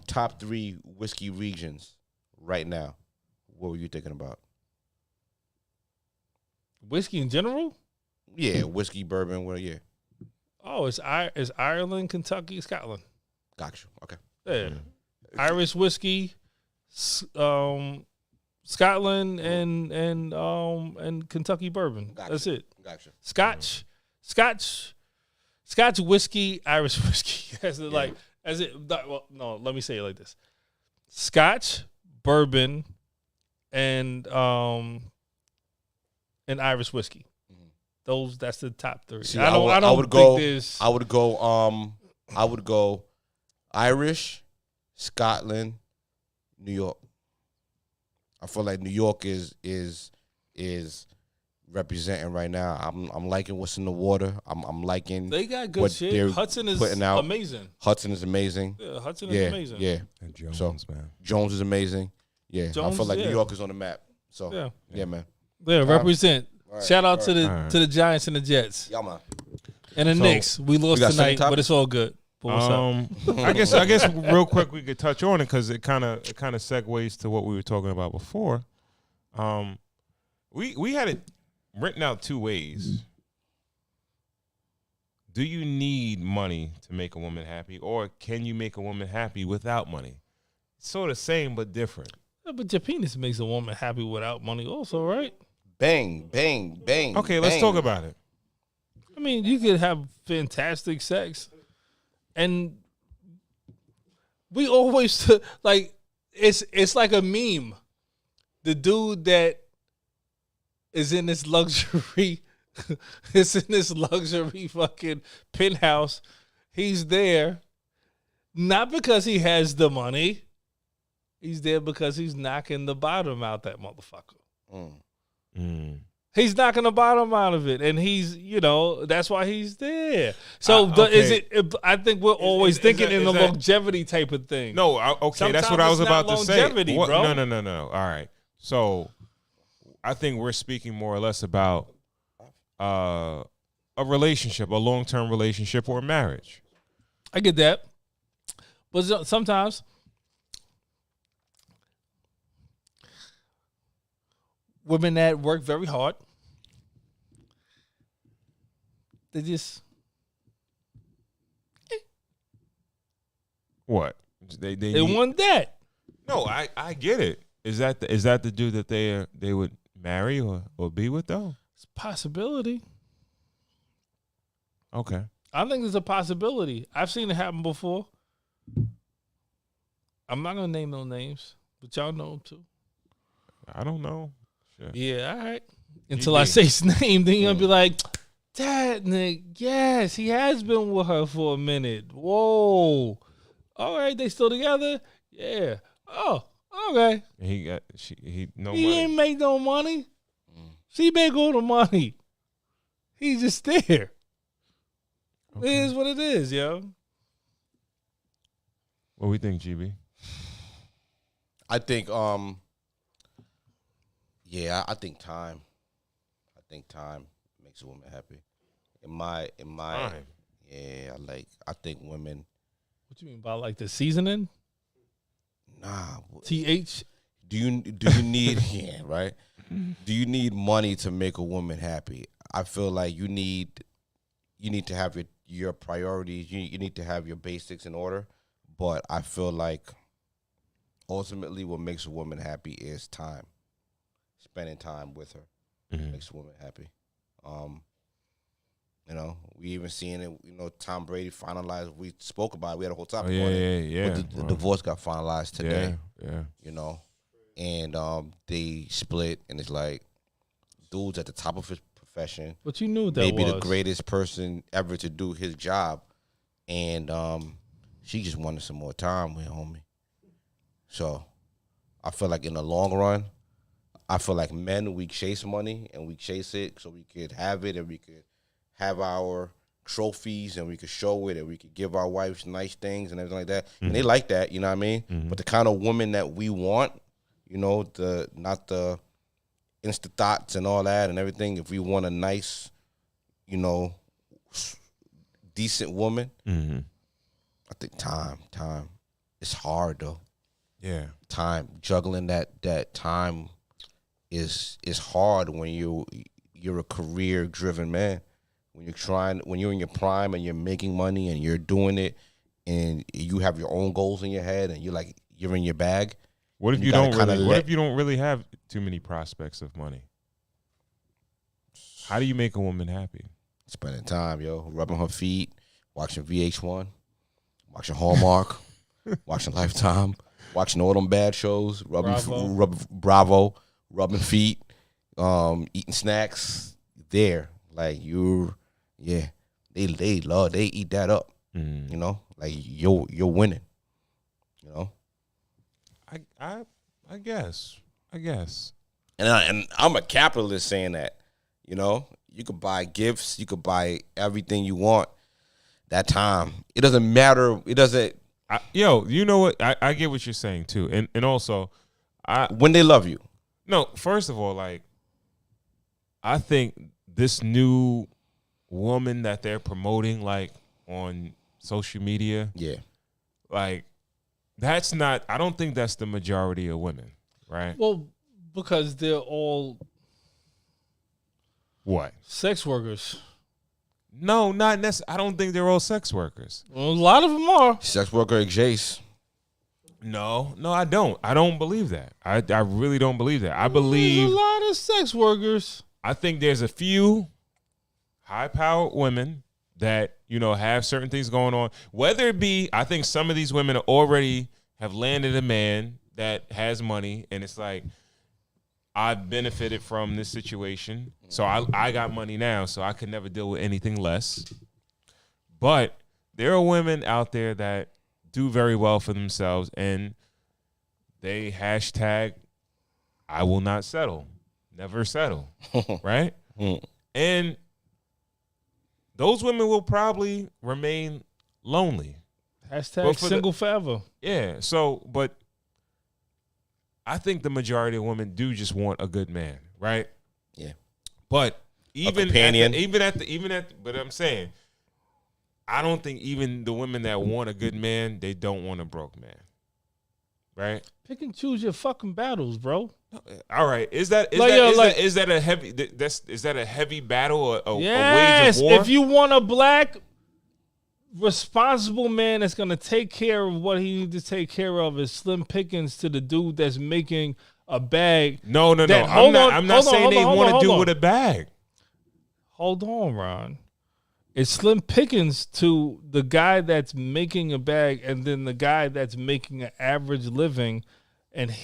top 3 whiskey regions right now, what were you thinking about? Whiskey in general? Yeah, whiskey, bourbon. Well, yeah, Oh, it's Ireland, Kentucky, Scotland. gotcha. Okay. Yeah. Irish whiskey, Scotland, and Kentucky bourbon. Gotcha. That's it. Gotcha. Scotch whiskey, Irish whiskey. That's it, like as it. Well, no, let me say it like this: Scotch, bourbon, and Irish whiskey. That's the top 3. See, I would don't go. think there's. I would go Irish, Scotland, New York. I feel like New York is representing right now. I'm liking what's in the water. I'm liking. They got good what shit. they're Hudson is putting out. amazing. Hudson is amazing. Yeah, Hudson is amazing. Yeah. And Jones, So, man. Jones is amazing. Yeah, I Jones, feel like yeah. New York is on the map. So Yeah. yeah man. Yeah, represent. All right, Shout out all to the right. to the Giants and the Jets Yeah, man. and the So, Knicks. We lost got second tonight, topic? but it's all good. But what's up? I guess real quick we could touch on it because it kind of segues to what we were talking about before. We had it written out 2 ways. Do you need money to make a woman happy, or can you make a woman happy without money? It's sort of same but different. Yeah, but your penis makes a woman happy without money, also, right? Bang, bang, bang. Okay, let's bang. talk about it. I mean, you could have fantastic sex, and we always like it's like a meme. The dude that is in this luxury, is in this luxury fucking penthouse. He's there not because he has the money. He's there because he's knocking the bottom out that motherfucker. He's knocking the bottom out of it, and he's, that's why he's there. So is okay. it? I think we're always thinking in the longevity type of thing. No, okay, that's what I was Sometimes it's about not to say. longevity, What? bro. No. All right. So I think we're speaking more or less about a relationship, a long-term relationship or marriage. I get that, but sometimes women that work very hard, they just What? They they want that. No, I get it. Is that the dude that they would marry or be with though? It's a possibility. Okay. I think there's a possibility. I've seen it happen before. I'm not gonna name no names, but y'all know him too. I don't know. Shit. Yeah, all right. Until I say his name, then you're gonna be like, that nigga, yes, he has been with her for a minute. Whoa. All right, they still together? Yeah. Oh, okay. He no He money. ain't make no money. She make all the money. He's just there. It is what it is, yo. What we think, GB? I think yeah, I think time. I think time makes a woman happy. In my Time. yeah, I think women What you mean by like the seasoning? nah. TH? Do you need yeah, right? Do you need money to make a woman happy? I feel like you need to have your priorities. You need to have your basics in order. But I feel like ultimately what makes a woman happy is time. Spending time with her makes a woman happy. You know, we even seen it, you know, Tom Brady finalized, we spoke about it, we had a whole topic on it. Yeah. But the divorce got finalized today. Yeah. You know. And they split, and it's like dude's at the top of his profession. But you knew what that maybe was. the greatest person ever to do his job, and she just wanted some more time with homie. So I feel like in the long run, I feel like men, we chase money and we chase it so we could have it and we could have our trophies and we could show it and we could give our wives nice things and everything like that. And they like that, you know what I mean? But the kind of woman that we want, you know, not the Insta thoughts and all that and everything. If we want a nice, you know, decent woman, I think time. It's hard though. Yeah. Time juggling that time is hard when you're a career driven man. When you're in your prime and you're making money and you're doing it and you have your own goals in your head and you're in your bag. What if you don't really have too many prospects of money? How do you make a woman happy? Spending time, yo, rubbing her feet, watching VH1, watching Hallmark, watching Lifetime, watching all them bad shows, Bravo, rubbing feet, eating snacks. There, like they eat that up. You know, like you're winning. You know. I guess. And I'm a capitalist saying that, you know, you could buy gifts, you could buy everything you want. That time, it doesn't matter. It doesn't. You know what? I get what you're saying too, and also, when they love you. No, first of all, like, I think this new woman that they're promoting, like on social media, like. That's not. I don't think that's the majority of women, right? Well, because they're all what? Sex workers. No, not necessarily. I don't think they're all sex workers. Well, a lot of them are. Sex worker Jace. No, I don't. I don't believe that. I really don't believe that. I believe there's a lot of sex workers. I think there's a few high-powered women that, you know, have certain things going on. Whether it be, I think some of these women already have landed a man that has money, and it's like, I've benefited from this situation, so I got money now, so I could never deal with anything less. But there are women out there that do very well for themselves, and they hashtag, I will not settle, never settle, right? And those women will probably remain lonely. Hashtag single forever. Yeah. So, but I think the majority of women do just want a good man, right? Yeah. But even companion. But I'm saying, I don't think even the women that want a good man, they don't want a broke man, right? Pick and choose your fucking battles, bro. All right, is that a heavy battle? A wage of war? If you want a black, responsible man that's gonna take care of what he needs to take care of, is slim pickings to the dude that's making a bag. No. I'm not saying they want to do with a bag. Hold on, Ron. it's slim pickings to the guy that's making a bag and then the guy that's making an average living, and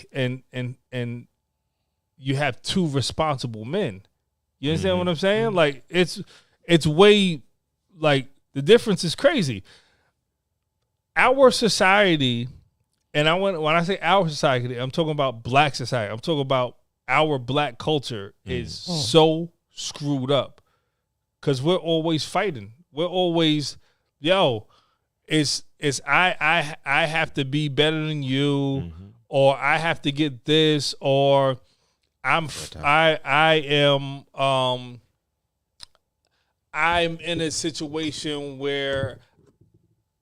you have two responsible men. You understand what I'm saying? Like it's way, like the difference is crazy. Our society, and when I say our society, I'm talking about black society. I'm talking about our black culture is so screwed up because we're always fighting. We're always, it's I have to be better than you, or I have to get this, or I'm in a situation where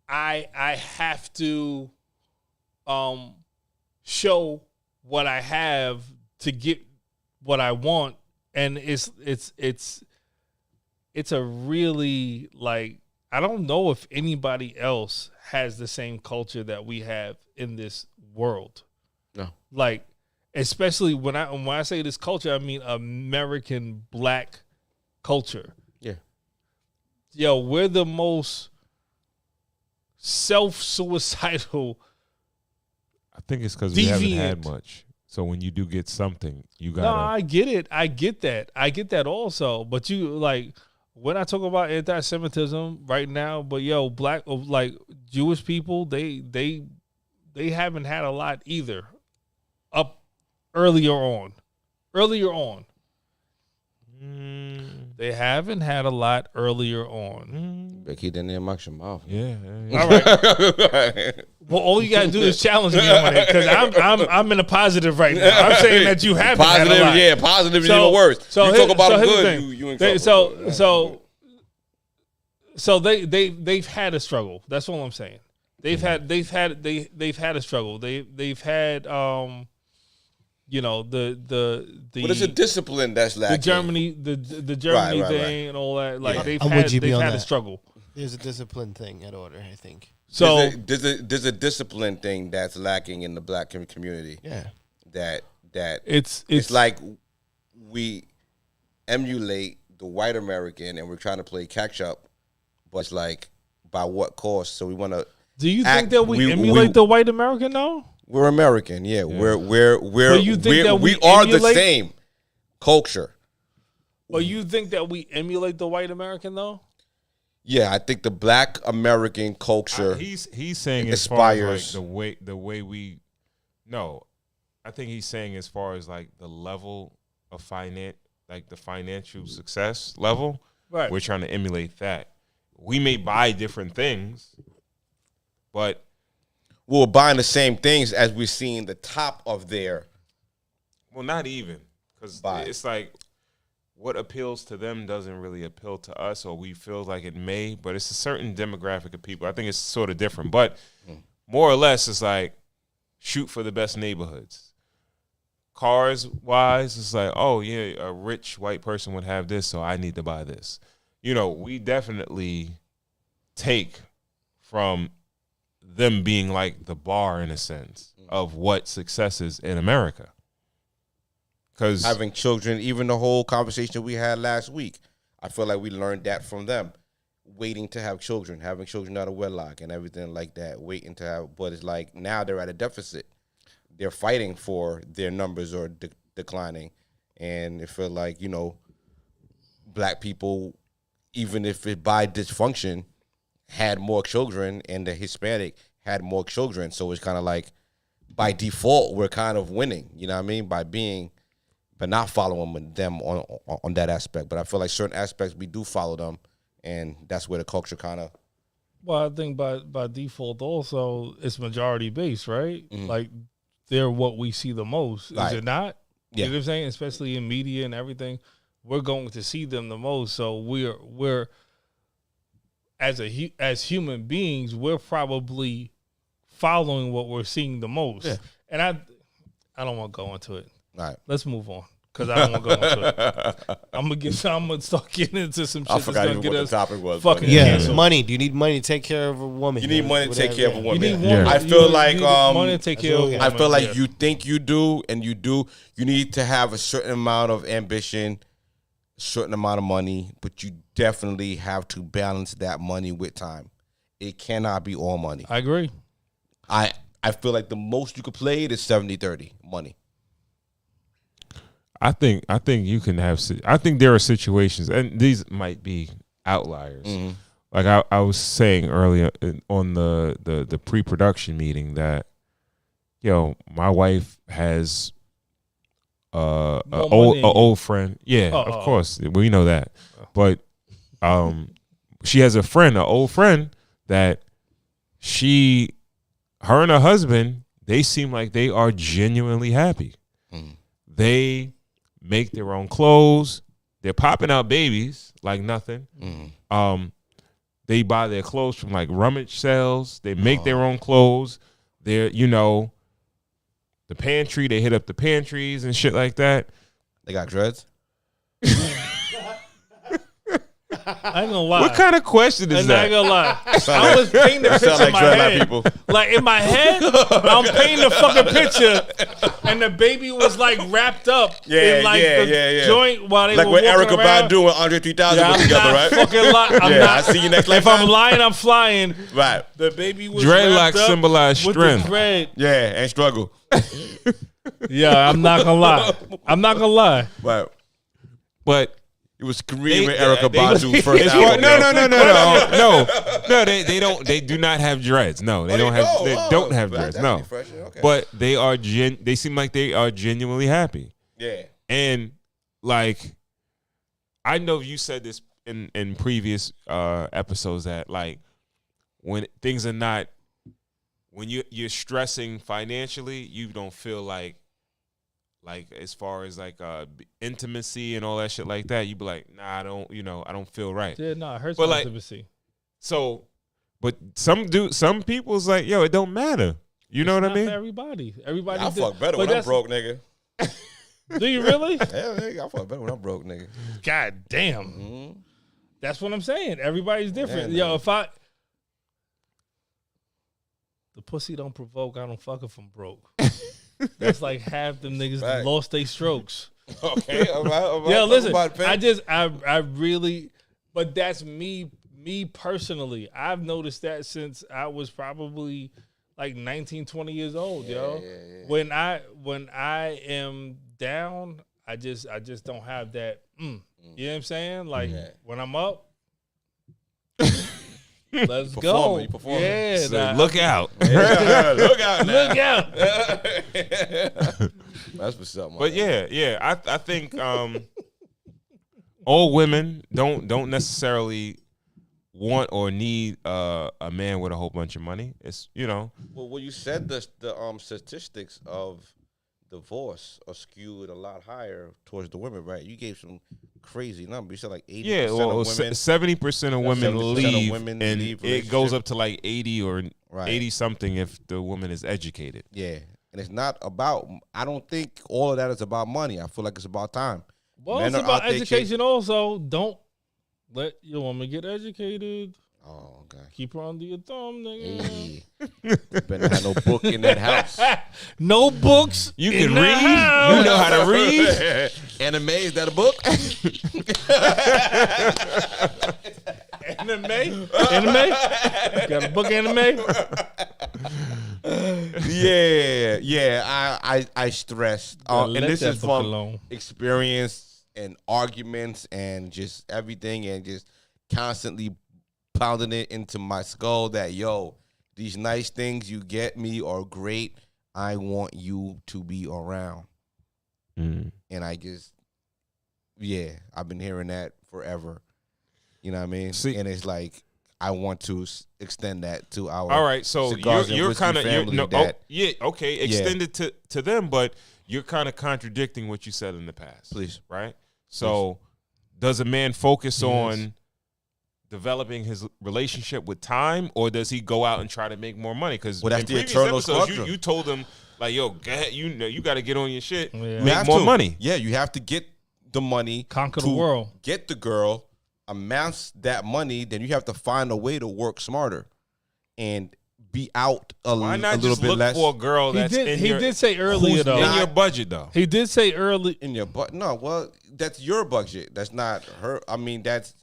I have to show what I have to get what I want, and it's a really, like, I don't know if anybody else has the same culture that we have in this world. No. Like, especially when I say this culture, I mean American black culture. Yeah. Yo, we're the most self-suicidal. I think it's because we haven't had Deviant. much. So when you do get something, you No, gotta. I get it. I get that also. But you, like, when I talk about anti-Semitism right now, but black, like Jewish people, they haven't had a lot either. Up earlier on. They haven't had a lot earlier on. Better keep that name out your mouth. Yeah. All right. Well, all you gotta do is challenge me on it because I'm in a positive right now. I'm saying that you haven't had a lot. Yeah, positive is even worse. You talk about them good, you in trouble. So they've had a struggle. That's all I'm saying. They've had a struggle. They've had the But it's a discipline that's lacking. the Germany Right. thing and all that. Like they've I'm had with you they've on had a that. struggle. There's a discipline thing at order, I think. So there's a discipline thing that's lacking in the black community. Yeah. That it's like we emulate the white American and we're trying to play catch up, but it's like by what cost? So we want to. Do you think that we emulate the white American though? We're American, yeah. We're you think that we we are the emulate? same culture. Or you think that we emulate the white American though? Yeah, I think the black American culture. He's saying as far as aspires. like the way we. No, I think he's saying as far as like the level of like the financial success level. Right. We're trying to emulate that. We may buy different things, but we're buying the same things as we're seeing the top of their. well, not even because Buy. it's like what appeals to them doesn't really appeal to us, or we feel like it may. But it's a certain demographic of people. I think it's sort of different, but more or less, it's like shoot for the best neighborhoods. Cars wise, it's like, oh yeah, a rich white person would have this, so I need to buy this. We definitely take from them being like the bar in a sense of what success is in America. Because Having children, even the whole conversation we had last week, I feel like we learned that from them. Waiting to have children, having children out of wedlock and everything like that, waiting to have, but it's like now they're at a deficit. They're fighting for their numbers or declining. And it feel like, black people, even if it by dysfunction, had more children and the Hispanic had more children. So it's kind of like by default, we're kind of winning, you know what I mean? But not following them on that aspect. But I feel like certain aspects we do follow them, and that's where the culture kind of. Well, I think by default also it's majority based, right? Mhm. Like they're what we see the most. Is Right. it not? Yeah. You know what I'm saying? Especially in media and everything. We're going to see them the most. So we're as human beings, we're probably following what we're seeing the most. Yeah. And I don't want to go into it. All right. Let's move on. Because I don't want to go into it. I'm gonna start getting into some shit I that's forgot gonna even get what the us topic was. fucking but Yeah, canceled. money. Do you need money to take care of a woman? You need money to take care of a You woman. need Yeah. one. I feel like, you need money to take that's care what of. we a got. I feel woman, like yeah. you think you do, and you do. You need to have a certain amount of ambition certain amount of money, but you definitely have to balance that money with time. It cannot be all money. I agree. I feel like the most you could play it is 70-30 money. I think you can have. I think there are situations, and these might be outliers. Mm-hmm. Like I was saying earlier on the pre-production meeting that, my wife has a old friend. Yeah, of course we know that, but she has a friend, an old friend that her and her husband, they seem like they are genuinely happy. Mm. They make their own clothes. They're popping out babies like nothing. Mm. They buy their clothes from like rummage sales. They make their own clothes. They're, the pantry, they hit up the pantries and shit like that. They got dreads. I ain't gonna lie. What kind of question is I that? ain't gonna lie. I was painting the picture in my head. people. Like in my head, I'm painting the fucking picture, and the baby was like wrapped up in like the joint while they Like were when walking Erykah around. Badu and Andre 3000 Yeah, were I'm together, not right? fucking lying. I'm Yeah, not. I see you next If I'm lifetime. lying, I'm flying. Right. The baby was Dreadlocks wrapped up symbolize with strength. the dread. Yeah, and struggle. Yeah, I'm not gonna lie. I'm not gonna lie. Right. But It was Kareem They- and Erykah they- Badu's first it's album. no. They do not have dreads. No, they don't have. They don't have dreads. No, Okay. but they are. They seem like they are genuinely happy. Yeah. And like, I know you said this in previous episodes that like when things are not, when you're stressing financially, you don't feel like as far as like intimacy and all that shit like that, you be like, nah, I don't feel right. Yeah, no, it hurts But my like- intimacy. So, but some people's like, yo, it don't matter. You know what I Not for mean? everybody. Everybody. I do- fuck better but when I'm that's- broke, nigga. Do you really? Hell, nigga, I fuck better when I'm broke, nigga. God damn. Mm-hmm. That's what I'm saying. Everybody's different. Yeah, Yo, if the pussy don't provoke, I don't fuck if I'm broke. That's like half them niggas Right. lost their strokes. Okay, all right. Yeah, listen, About it, I really, but that's me personally. I've noticed that since I was probably like 19, 20 years old, yo. yeah. When I am down, I just don't have that. You know what I'm saying? Like when I'm up, let's go. You performing. Yeah, So nah, look out. Look out now. look out. That's what's up, man. But yeah, I think old women don't necessarily want or need a man with a whole bunch of money. It's Well, when you said the statistics of divorce are skewed a lot higher towards the women, right? You gave some crazy number. You said like 80% yeah. of Well, women. 70% of women 70% of leave, women and leave it goes relationship. up to like 80 or Right. 80 something if the woman is educated. Yeah. And it's not about, I don't think all of that is about money. I feel like it's about time. Well, Men it's are about out there education also. Don't let your woman get educated. Oh, okay. Keep her under your thumb, nigga. Hey. Better not have no book in that house. No books. You in can the read. house. You know how to read. Anime, is that a book? Anime? Got a book anime? Yeah. I stressed. And Let this that is fuck from alone. experience and arguments and just everything and just constantly pounding it into my skull that, yo, these nice things you get me are great. I want you to be around. Mm. And I just, I've been hearing that forever. You know what I mean? See- and it's like, I want to extend that to our All right, so Cigars and you're Whiskey kind of family that- okay, extend it to them, but you're kind of contradicting what you said in the past. Please. Right? So does a man focus on developing his relationship with time, or does he go out and try to make more money? Because Well, that's in the previous eternal episodes, struggle. you told him like, yo, go ahead, you got to get on your shit, Yeah. You make have more to. money. Yeah, you have to get the money. Conquer the to world. Get the girl, amass that money, then you have to find a way to work smarter. And be out Why a not little just bit look less for a girl He that's did. in He your did say earlier who's though. in your budget though? He did say early. in your budget. No, well, that's your budget. That's not her. I mean, that's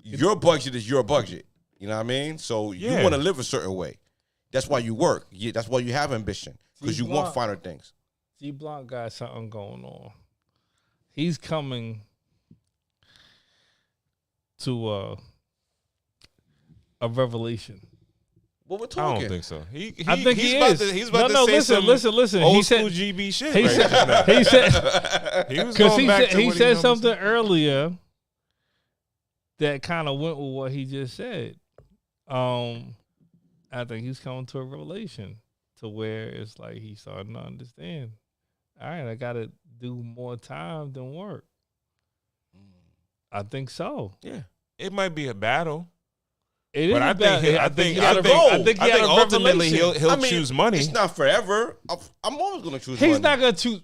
your budget is your budget. You know what I mean? So you Yeah. want to live a certain way. That's why you work. That's why you have ambition because See, you want Blanc- finer things. G Blanc got something going on. He's coming to a revelation. Well, we're I talking. don't think so. I think he's he about is. To, he's about No, to say listen. old He school said- GB shit. He right said. just now. He said. He was Because going back to he what said normally something said. earlier that kind of went with what he just said. I think he's coming to a revelation to where it's like he's starting to understand. All right, I got to do more time than work. I think so. Yeah, it might be a battle, It is but I about- think I think he he had had a- a goal. I think he had a ultimately revelation. he'll I mean, choose money. It's not forever. I'm always going to choose He's money. not gonna choose.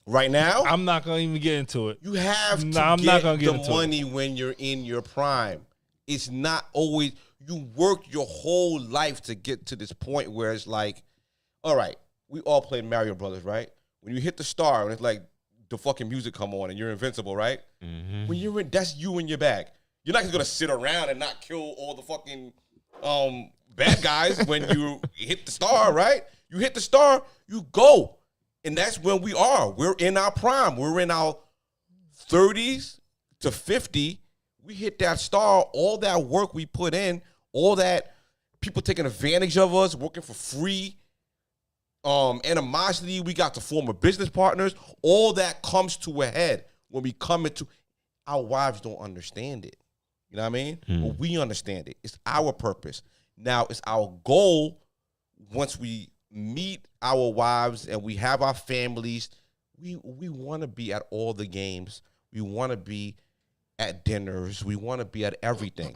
Right now, I'm not gonna even get into it. you have to Nah, I'm get, not gonna get the into it. money when you're in your prime. It's not always you work your whole life to get to this point where it's like, all right, we all played Mario Brothers, right? When you hit the star and it's like the fucking music come on and you're invincible, right? Mm-hmm. When you're in, that's you in your bag. You're not just gonna sit around and not kill all the fucking bad guys when you hit the star, right? You hit the star, you go. And that's where we are. We're in our prime. We're in our 30s to 50. We hit that star, all that work we put in, all that people taking advantage of us, working for free, animosity, we got to former business partners, all that comes to a head when we come into, our wives don't understand it. You know what I mean? But we understand it. It's our purpose. Now, it's our goal once we meet our wives and we have our families, we want to be at all the games. We want to be at dinners. We want to be at everything.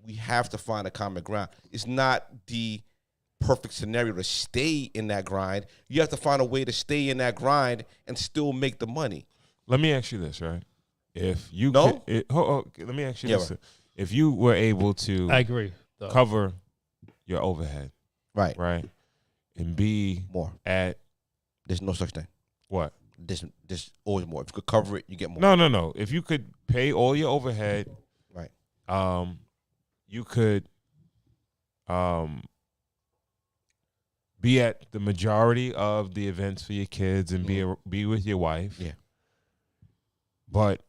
We have to find a common ground. It's not the perfect scenario to stay in that grind. You have to find a way to stay in that grind and still make the money. Let me ask you this, right? If you No? let me ask you Yeah, this: if you were able to I agree. though. cover your overhead, Right. right, and be More. at There's no such thing. what? There's always more. If you could cover it, you get more. No. If you could pay all your overhead, Right. You could, be at the majority of the events for your kids and be with your wife. Yeah. But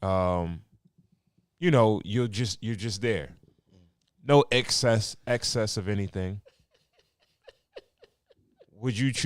you're just there. No excess of anything. Would you choose